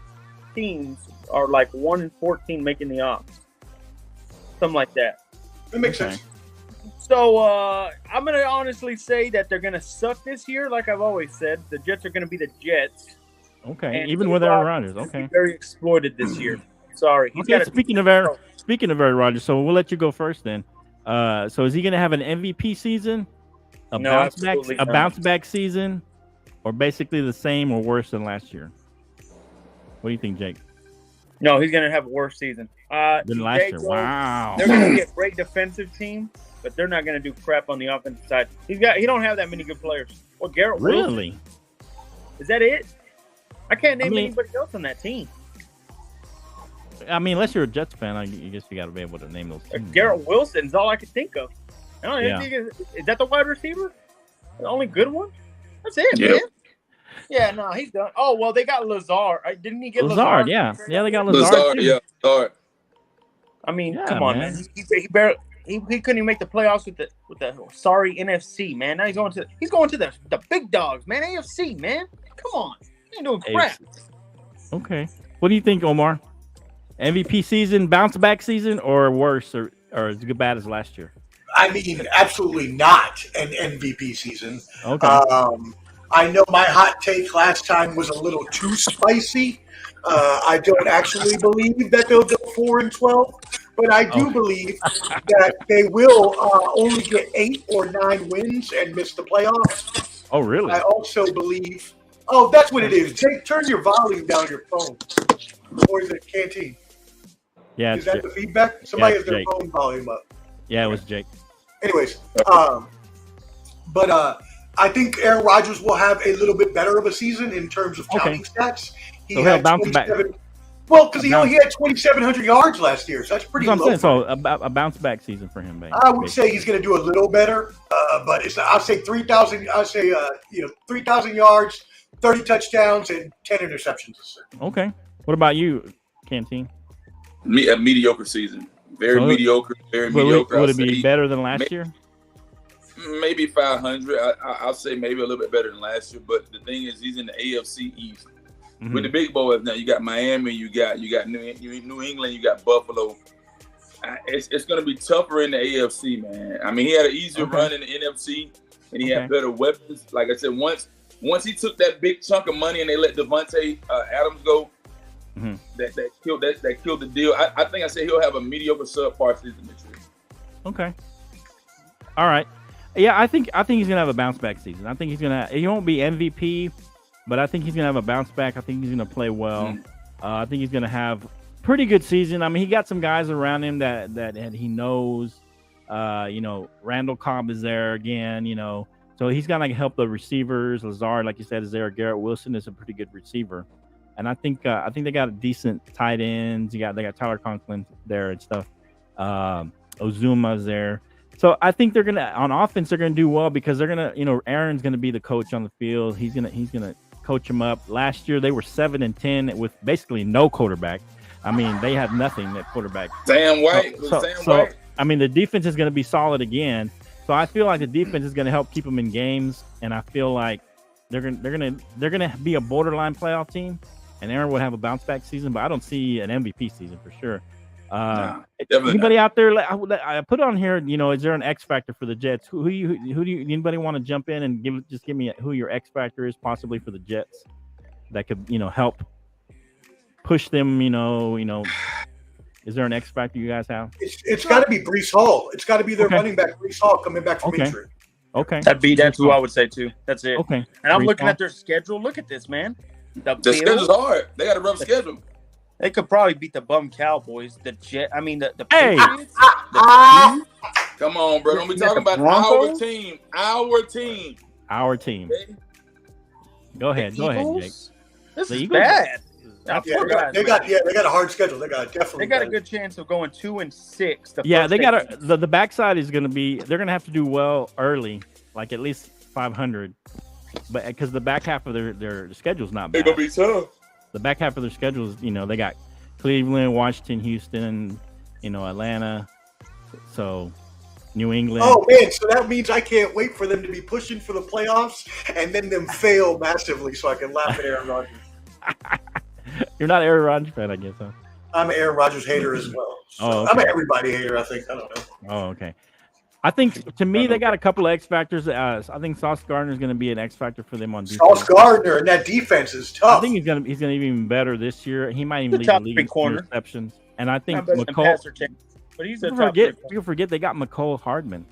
teams are like 1-14 making the odds. Something like that. It makes sense. So I'm going to honestly say that they're going to suck this year. Like I've always said, the Jets are going to be the Jets. Okay, even with Aaron Rodgers. Okay. Very exploited this year. Sorry. Okay, speaking of Aaron Rodgers, so we'll let you go first then. So is he going to have an MVP season, a bounce back season, or basically the same or worse than last year? What do you think, Jake? No, he's going to have a worse season. Than last year. Goes, Wow. They're going to be a great defensive team, but they're not going to do crap on the offensive side. He don't have that many good players. Well, Garrett Really? Wilson. Is that it? I can't name anybody else on that team. I mean, unless you're a Jets fan, I guess you got to be able to name those teams. Garrett Wilson is all I could think of. I don't know, Yeah. is that the wide receiver? The only good one? That's it, Yep. man. Yeah, no, he's done. Oh, well, they got Lazard. Didn't he get Lazard, Lazard? yeah. Yeah, they got Lazard, too. Yeah, Lazard. I mean, Yeah, come on, man. man. He barely he couldn't even make the playoffs with the sorry NFC, man. Now he's going to the big dogs, man. AFC, man. Come on. He ain't doing crap. Okay. What do you think, Omar? MVP season, bounce back season, or worse, or as bad as last year? I mean, absolutely not an MVP season. Okay. I know my hot take last time was a little too spicy. I don't actually believe that they'll go 4-12, but I do believe that they will only get 8 or 9 wins and miss the playoffs. Oh, really? I also believe. Oh, that's what it is. Turn your volume down your phone. Or is it Canteen? Yeah. Is that the feedback? Somebody has their Jake. phone volume up. Yeah, it was Jake. Anyways, but I think Aaron Rodgers will have a little bit better of a season in terms of counting stats. He So had he'll bounce back. Well, because he only had 2,700 yards last year, so that's pretty That's what low. I'm saying. So a bounce back season for him, baby. I would say he's going to do a little better, but I'll say 3,000. I'll say 3,000 yards, 30 touchdowns, and 10 interceptions this year. Okay. What about you, Canteen? A mediocre season. Very mediocre. Would it be better than last year? Maybe 500. I'll say maybe a little bit better than last year. But the thing is, he's in the AFC East. Mm-hmm. With the big boys now, you got Miami, you got New England, you got Buffalo. It's going to be tougher in the AFC, man. I mean, he had an easier run in the NFC, and he had better weapons. Like I said, once he took that big chunk of money and they let Devontae Adams go, that killed the deal. I think I said he'll have a mediocre subpar season this year. Okay. All right. Yeah, I think he's gonna have a bounce back season. I think he won't be MVP, but I think he's gonna have a bounce back. I think he's gonna play well. I think he's gonna have pretty good season. I mean, he got some guys around him that he knows. Randall Cobb is there again. So he's gonna help the receivers. Lazard, like you said, is there. Garrett Wilson is a pretty good receiver, and I think they got a decent tight ends. They got Tyler Conklin there and stuff. Ozuma's there. So I think they're gonna on offense they're gonna do well because they're gonna Aaron's gonna be the coach on the field. He's gonna coach them up. Last year they were 7-10 with basically no quarterback. I mean they had nothing at quarterback. Sam White. So I mean the defense is gonna be solid again. So I feel like the defense is gonna help keep them in games, and I feel like they're gonna be a borderline playoff team, and Aaron will have a bounce back season. But I don't see an MVP season for sure. Anybody out there? I put on here. Is there an X factor for the Jets? Who do you? Anybody want to jump in and give me who your X factor is possibly for the Jets that could help push them? Is there an X factor you guys have? It's got to be Breece Hall. It's got to be their running back, Breece Hall, coming back from injury. Okay, that's who I would say too. That's it. Okay, and I'm looking at their schedule. Look at this, man. The schedule's hard. They got a rough schedule. They could probably beat the bum Cowboys, the Hey! Patriots, Come on, bro. Don't be talking about Broncos? Our team. Our team. Okay? Go ahead, Jake. This The is Eagles? bad. They got a hard schedule. They got a good chance of going 2-6. They got the backside is going to be. They're going to have to do well early, like at least 500, but because the back half of their schedule is not bad. They're gonna be tough. The back half of their schedule is, they got Cleveland, Washington, Houston, Atlanta, so New England. Oh man, so that means I can't wait for them to be pushing for the playoffs and then them fail massively, so I can laugh at Aaron Rodgers. You're not an Aaron Rodgers fan, I guess, huh? I'm an Aaron Rodgers hater as well. So I'm an everybody hater, I think. I don't know. Oh, okay. I think, to me, they got a couple of X factors. I think Sauce Gardner is going to be an X factor for them on defense. Sauce Gardner and that defense is tough. I think he's going to be even better this year. He might even lead the league in interceptions. And I think McCole. But he's people forget they got McCole Hardman.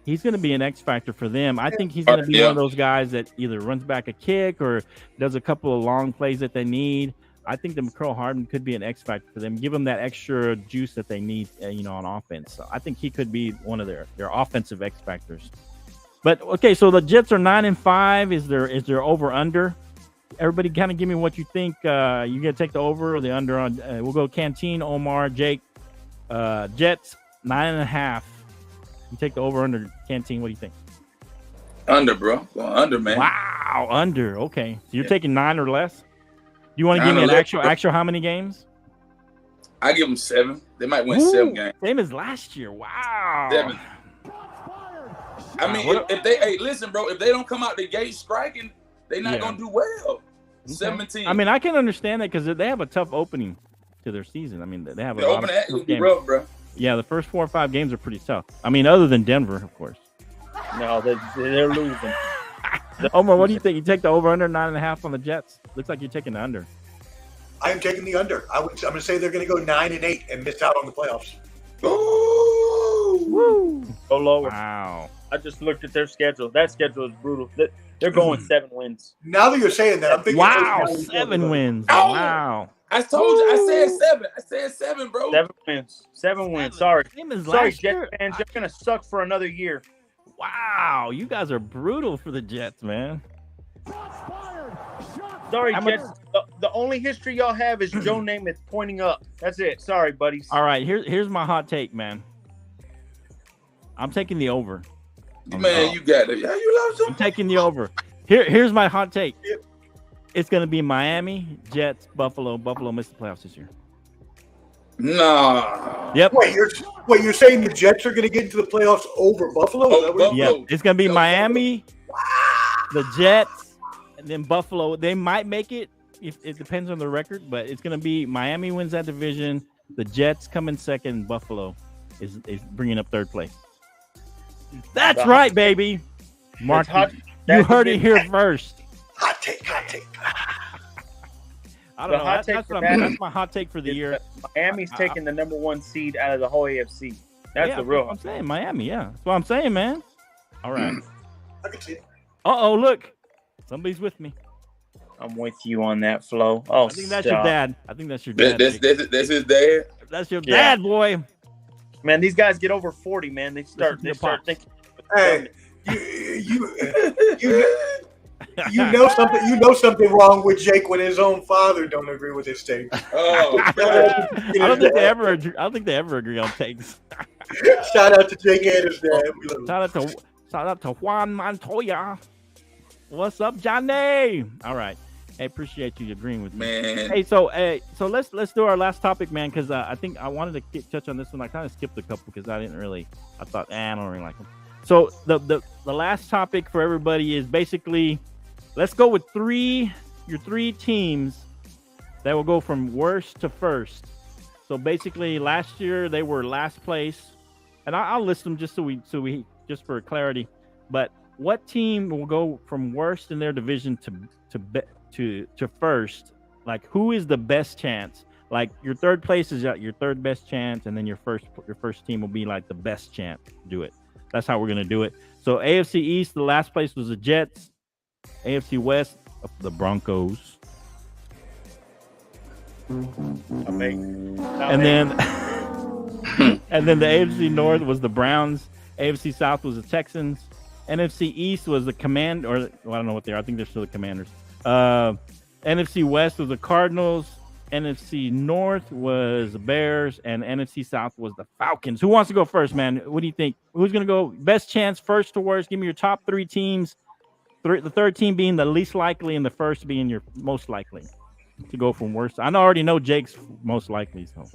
He's going to be an X factor for them. I think he's going to be one of those guys that either runs back a kick or does a couple of long plays that they need. I think the McCall Hardman could be an X factor for them. Give them that extra juice that they need, on offense. So I think he could be one of their offensive X factors. But okay, so the Jets are 9-5. Is there over under? Everybody, kind of give me what you think. You gonna take the over or the under on? We'll go Canteen, Omar, Jake. Jets 9.5. You take the over under Canteen. What do you think? Under, bro. Going under, man. Wow, under. Okay, so you're taking 9 or less. Do you want to give me an actual how many games? I give them 7. They might win 7 games. Same as last year. Wow. 7. I mean, if they listen, bro, if they don't come out the gate striking, they're not gonna do well. Okay. 17. I mean, I can understand that because they have a tough opening to their season. I mean, they have a lot of tough games. Rough, bro. Yeah, the first 4 or 5 games are pretty tough. I mean, other than Denver, of course. No, they're losing. Omar, what do you think? You take the over under 9.5 on the Jets? Looks like you're taking the under. I am taking the under. I'm going to say they're going to go 9-8 and miss out on the playoffs. Ooh. Woo! Go lower. Wow. I just looked at their schedule. That schedule is brutal. They're going 7 wins. Now that you're saying that, I'm thinking. Wow, 7 wins. Oh. Wow. I told you. I said 7. I said 7, bro. 7 wins. 7 wins. Sorry. Same as Sorry, last year. Jets fans. You're going to suck for another year. Wow, you guys are brutal for the Jets, man. Sorry, Jets. The only history y'all have is Joe Namath pointing up. That's it. Sorry, buddies. All right, here's my hot take, man. I'm taking the over. Man, you got it. Yeah, you love I'm taking the over. Here's my hot take. It's going to be Miami, Jets, Buffalo. Buffalo missed the playoffs this year. Nah. Yep. Wait, you're saying the Jets are going to get into the playoffs over Buffalo? Is that what Yeah, it's going to be Miami, the Jets, and then Buffalo. They might make it. If it depends on the record, but it's going to be Miami wins that division. The Jets come in second. Buffalo is bringing up third place. That's right, baby. Mark, you heard it here first. Hot take. I don't know. That's my hot take for the year. Miami's taking the number 1 seed out of the whole AFC. That's the real. I'm saying Miami. Yeah, that's what I'm saying, man. All right. I can see it. Look, somebody's with me. I'm with you on that, Flo. Oh, I think that's your dad. That's his dad. That's your dad, boy. Man, these guys get over 40, man. They start thinking. Hey, you know something. You know something wrong with Jake when his own father don't agree with his take. Oh, I don't think they ever agree on takes. Shout out to Jake and his dad. Shout out to Juan Montoya. What's up, Johnny? All right. Hey, appreciate you agreeing with me. Man. Hey, so let's do our last topic, man, because I think I wanted to touch on this one. I kind of skipped a couple because I thought, I don't really like them. So the last topic for everybody is basically, let's go with your three teams that will go from worst to first. So basically, last year they were last place, and I'll list them just so we just for clarity. But what team will go from worst in their division to first? Like, who is the best chance? Like, your third place is your third best chance, and then your first team will be like the best chance to do it. That's how we're gonna do it. So AFC East, the last place was the Jets. AFC West, the Broncos. And then the AFC North was the Browns. AFC South was the Texans. NFC East was the I don't know what they are. I think they're still the Commanders. NFC West was the Cardinals. NFC North was the Bears, and NFC South was the Falcons. Who wants to go first, man? What do you think? Who's going to go best chance, first to worst? Give me your top 3 teams. The third team being the least likely, and the first being your most likely to go from worst. I already know Jake's most likely. So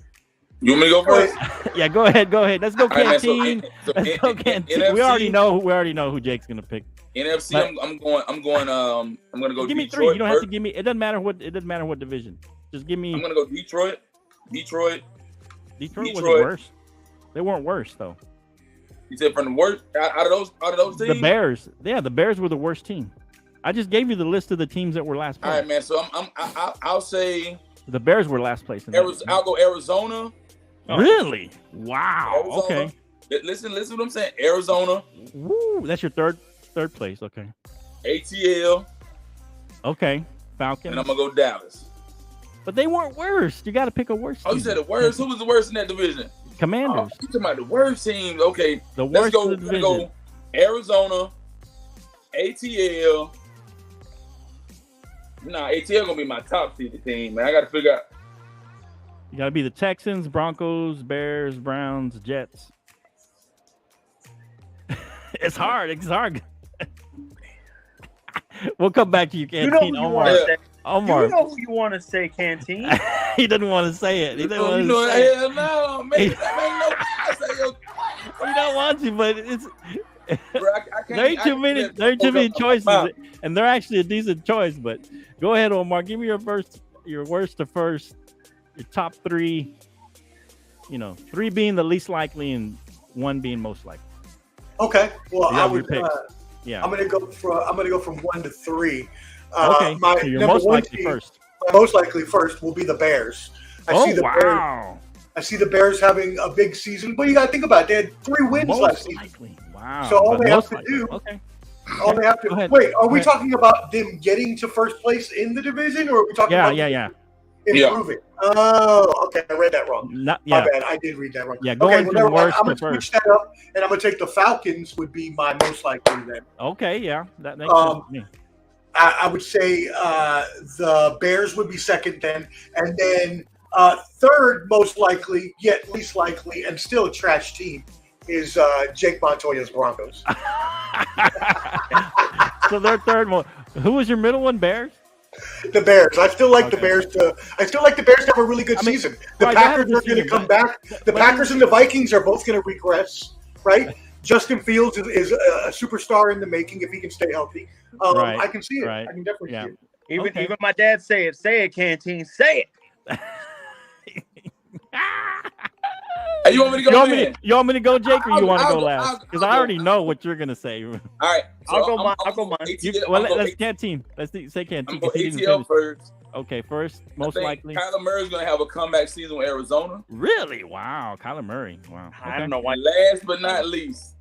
you want me to go first? Yeah, go ahead. Let's go, Canteen. Let's go, Canteen. We already know who Jake's going to pick. NFC, I'm going to go. Give me Detroit. 3. You don't have to give me. It doesn't matter what division. Just give me. I'm gonna go Detroit. Detroit wasn't worse. They weren't worse though. You said from the worst out of those teams. The Bears. Yeah, the Bears were the worst team. I just gave you the list of the teams that were last place. All right, man. So I'll say the Bears were last place. I'll go Arizona. Oh. Really? Wow. Arizona. Okay. Listen what I'm saying. Arizona. Woo. That's your third place. Okay. ATL. Okay. Falcons. And I'm gonna go Dallas. But they weren't worst. You got to pick a worst. Oh, you said the worst. Who was the worst in that division? Commanders. You talking about the worst teams? Okay, The let's worst go. of the Let's go. Arizona, ATL. Nah, ATL gonna be my top seeded team, man. I got to figure out. You got to be the Texans, Broncos, Bears, Browns, Jets. It's hard. It's hard. We'll come back to you, Canteen. Omar. Omar. You know who you want to say, Canteen? He doesn't want to say it. He doesn't want to say it. Hell no, man. We don't want to, but it's Bro, I can't, there ain't too many. There ain't too many choices, and they're actually a decent choice. But go ahead, Omar. Give me your worst to first, your top three. 3 being the least likely and 1 being most likely. Okay. Well, I would. Yeah. I'm gonna go from 1 to 3. Okay. So your most likely team, first. My most likely first will be the Bears. I see the Bears having a big season, but you got to think about it. They had 3 wins last season. Wow. So all they have to do. Okay. All they have to. Wait, are we talking about them getting to first place in the division, or are we talking about improving? Oh, okay. I read that wrong. My bad. I did read that wrong. Yeah, going from worst I'm going to to first. switch that up, and I'm going to take the Falcons would be my most likely then. Okay, yeah. That makes sense to me. I would say the Bears would be second then, and then third most likely, yet least likely, and still a trash team, is Jake Montoya's Broncos. So they're third one. Who was your middle one? Bears? The Bears. I still like the Bears to have a really good season. The Packers are going to come back. The Packers and the Vikings are both going to regress, right? Justin Fields is a superstar in the making if he can stay healthy. I can see it. I can definitely see it. Even my dad say it. Say it, Canteen. Say it. Hey, you want me to go? You want me to go, Jake, or you want to go last? Because I already know what you're gonna say. All right, so I'll go mine. Let's Canteen. Let's say Canteen. I'm going ATL first. Okay, first, most likely. Kyler Murray's gonna have a comeback season with Arizona. Really? Wow, Kyler Murray. Wow. Okay. I don't know why. Last but not least,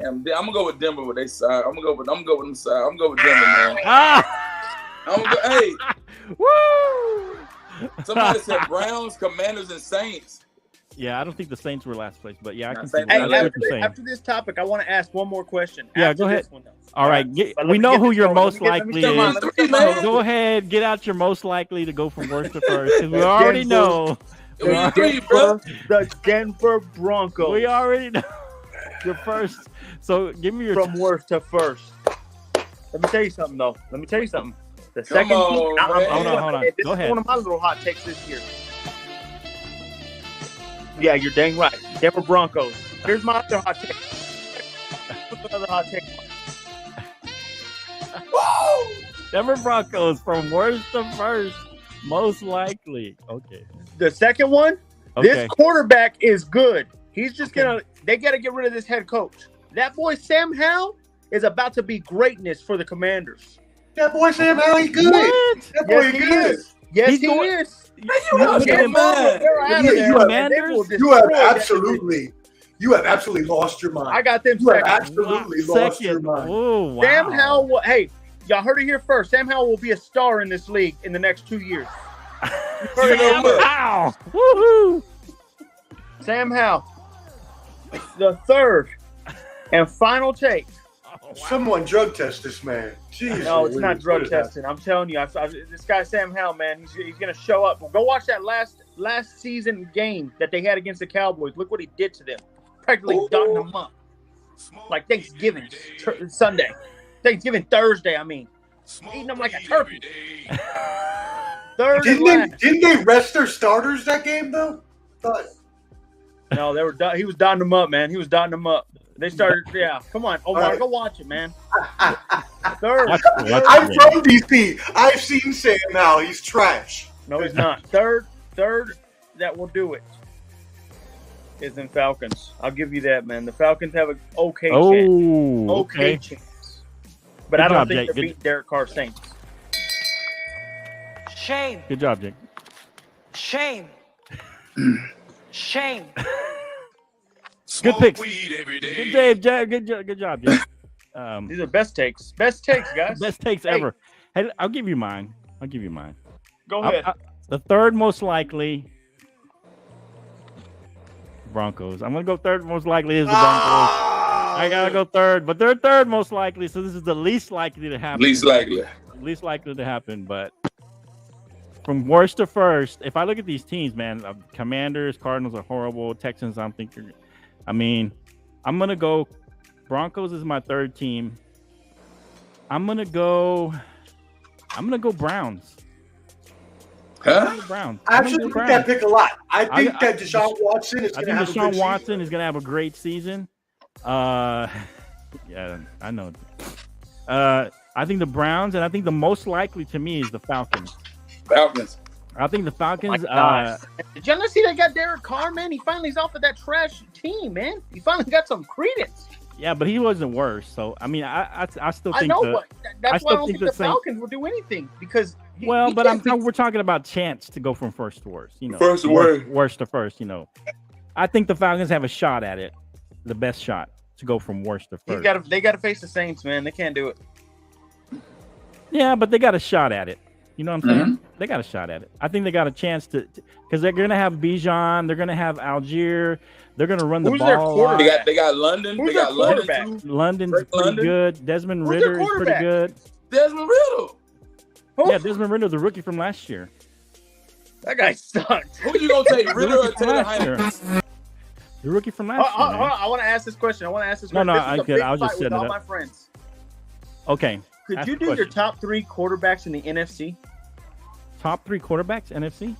I'm gonna go with Denver with their side. I'm gonna go with them side. I'm gonna go with Denver, man. I'm gonna go. Hey, woo! Somebody said Browns, Commanders, and Saints. Yeah, I don't think the Saints were last place, but yeah, I can see that. After this topic, I want to ask one more question. Yeah, go ahead. All right, we know who your most likely is. Go ahead, get out your most likely to go from worst to first, because we already know. The Denver Broncos. We already know your first. So give me your from worst to first. Let me tell you something, though. The second team. Hold on. This Go ahead. One of my little hot takes this year. Yeah, you're dang right. Denver Broncos. Here's my other hot take. Denver Broncos from worst to first, most likely. Okay. The second one, this quarterback is good. He's just they got to get rid of this head coach. That boy Sam Howell is about to be greatness for the Commanders. That boy Sam Howell, he good. What? That boy he good. Yes, he is. You have absolutely lost your mind. I got them. You have absolutely lost your mind. Oh, wow. Sam Howell. Hey, y'all heard it here first. Sam Howell will be a star in this league in the next 2 years. Sam Howell. Woohoo! Sam Howell. The third and final take. Someone drug test this man. Jeez, no, it's not drug testing. I'm telling you, this guy Sam Howell, man, he's going to show up. Go watch that last season game that they had against the Cowboys. Look what he did to them. Practically dotting them up. Like Thanksgiving Sunday. Thanksgiving Thursday, I mean. Eating them like a turkey. Didn't they rest their starters that game, though? No, he was dotting them up, man. He was dotting them up. They started, come on, Omar, go watch it, man. Third. I'm from DC. I've seen Sam now. He's trash. No, he's not. Third that will do it is in Falcons. I'll give you that, man. The Falcons have an okay chance. But I don't think they'll beat Derek Carr's Saints. Shame. Good job, Jake. Shame. Shame. Good picks. Good Dave, Jack. Good job, Jake. These are best takes. Best takes, guys. Best takes ever. Hey, I'll give you mine. Go ahead. The third most likely Broncos. I'm gonna go third most likely is the Broncos. I gotta go third, but they're third most likely, so this is the least likely to happen. Least likely to happen, but from worst to first, if I look at these teams, man, Commanders, Cardinals are horrible. Texans, I'm gonna go. Broncos is my third team. I'm gonna go Browns. Huh? Browns. I actually like that pick a lot. I think that Deshaun Watson is going to have a good Watson is going to have a great season. Yeah, I know. I think the Browns, and I think the most likely to me is the Falcons. I think the Falcons. Did y'all not see they got Derek Carr, man? He finally's off of that trash team, man. He finally got some credence. Yeah, but he wasn't worse. So I mean, I still think. I know, but that's why I don't think the Falcons will do anything because. We're talking about chance to go from first to worst. You know, worst to first. You know, I think the Falcons have a shot at it, the best shot to go from worst to first. They got to face the Saints, man. They can't do it. Yeah, but they got a shot at it. You know what I'm saying? Mm-hmm. They got a shot at it. I think they got a chance to because they're going to have Bijan. They're going to have Algier. They're going to run the ball. Their quarterback? They got London. Who's they got London. London's pretty good. Desmond Ritter is pretty good. Desmond Ritter. Yeah, Desmond Ritter, the rookie from last year. That guy sucked. Who you gonna take, Ritter or Taylor Heineken? The rookie from last year. Hold on. I want to ask this question. No, I could. I was just setting it up. All my friends. Okay. Could you do your top 3 quarterbacks in the NFC? Top 3 quarterbacks, NFC?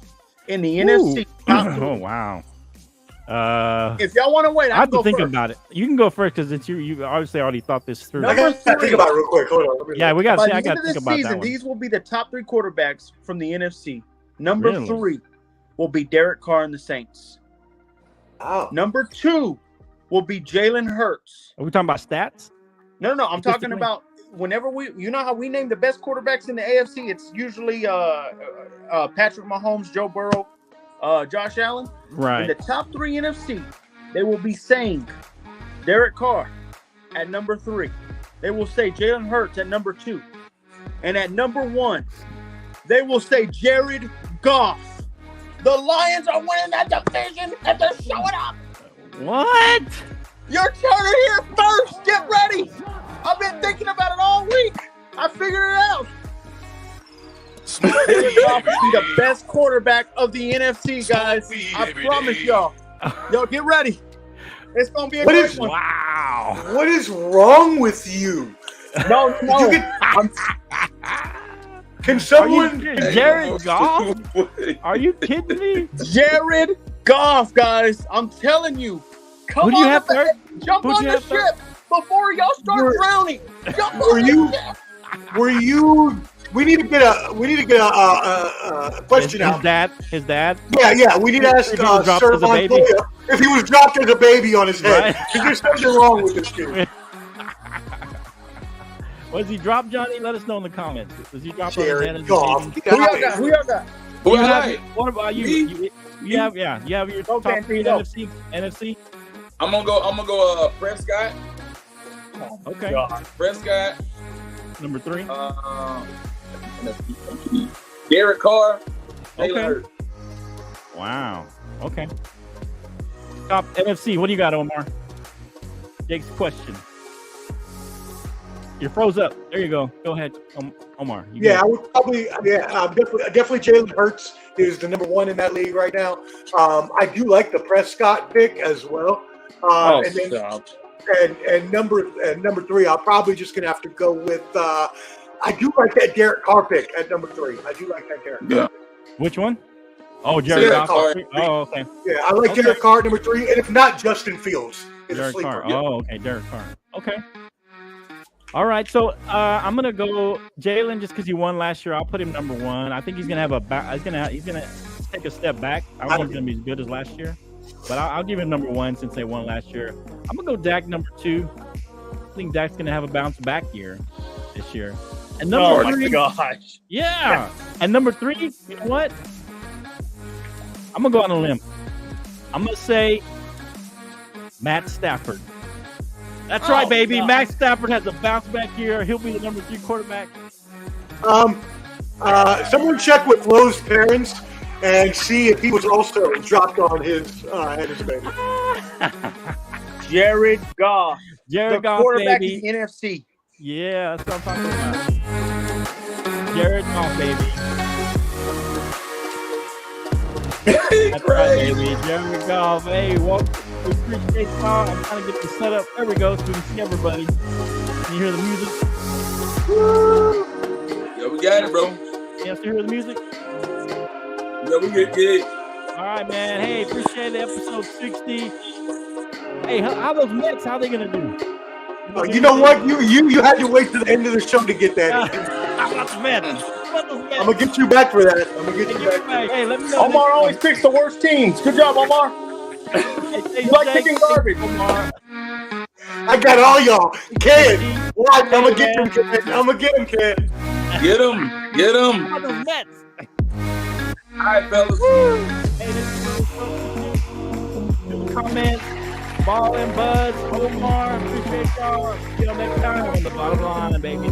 In the NFC. Oh, wow. If y'all want to wait, I have to think about it. You can go first because it's you obviously already thought this through. I got to think about it real quick. Hold on. Yeah, I got to think about that one. These will be the top 3 quarterbacks from the NFC. Number 3 will be Derek Carr and the Saints. Oh. Number 2 will be Jalen Hurts. Are we talking about stats? No. I'm talking about whenever you know how we name the best quarterbacks in the AFC. It's usually Patrick Mahomes, Joe Burrow, Josh Allen. Right. In the top 3 NFC, they will be saying Derek Carr at number 3. They will say Jalen Hurts at number 2. And at number 1, they will say Jared Goff. The Lions are winning that division and they're showing up. What? Your turn here first. Get ready. I've been thinking about it all week. I figured it out. Jared Goff will be the best quarterback of the NFC, guys. I promise y'all. Yo, get ready. It's going to be a great one. Wow. What is wrong with you? No. Can someone... Jared Goff? Are you kidding me? Jared Goff, guys. I'm telling you. Come on, jump on the ship before y'all start drowning. Jump on the ship. Were you... We need to get a question out. His dad? Yeah. We need to ask Sir Montoya if he was dropped as a baby on his head. Right. There's something wrong with this kid. Was he dropped, Johnny? Let us know in the comments. Was he dropped Jared on his head? Goff. Who y'all got? What about you? You have your top 3 NFC? I'm gonna go Prescott. Okay. Prescott. Number 3. Derek Carr. Okay. Wow. Okay. Top NFC. What do you got, Omar? Jake's question. You're froze up. There you go. Go ahead, Omar. I would probably. Definitely Jalen Hurts is the number 1 in that league right now. I do like the Prescott pick as well. And number 3, I'll probably just gonna have to go with. I do like that Derek Carr pick at number 3. I do like that Derek. Yeah. Which one? Oh, Derek Carr. Oh, okay. Yeah, I like Derek Carr at number 3, and if not, Justin Fields. Derek Carr. Oh, okay, Derek Carr. Okay. All right, so I'm gonna go Jalen just because he won last year. I'll put him number 1. I think he's gonna have he's gonna take a step back. I don't think he's gonna be as good as last year, but I'll give him number 1 since they won last year. I'm gonna go Dak number 2. I think Dak's gonna have a bounce back year this year. And number 3, gosh, yeah. And number 3, you know what? I'm gonna go on a limb. I'm gonna say Matt Stafford. That's right, baby. God. Matt Stafford has a bounce back year. He'll be the number 3 quarterback. Someone check with Flo's parents and see if he was also dropped on his at his baby. Jared Goff, Jared the Goff, quarterback baby. of the NFC. Yeah, that's what I'm talking about. Jared Goff, baby. That's right, baby. Jared Goff. Hey, welcome. We appreciate y'all. I'm trying to get the setup. There we go, so we can see everybody. Can you hear the music? Yeah, we got it, bro. You have to hear the music? Yeah, we get it. All right, man. Hey, appreciate it. Episode 60. Hey, how those Mets? How they gonna do? You know what? You had to wait to the end of the show to get that. How about the Mets? I'm gonna get you back for that. I'm gonna get you back. Hey, let me know. Omar always picks the worst teams. Good job, Omar. You like picking garbage. Omar. I got all y'all. Ken, watch. I'm gonna get him, Ken. I'm gonna get him, Ken. Get him. Get him. How about those Mets? All right, fellas. Hey, this is comments. Ball and Buzz, Omar, appreciate y'all. See you next time on the bottom line, baby.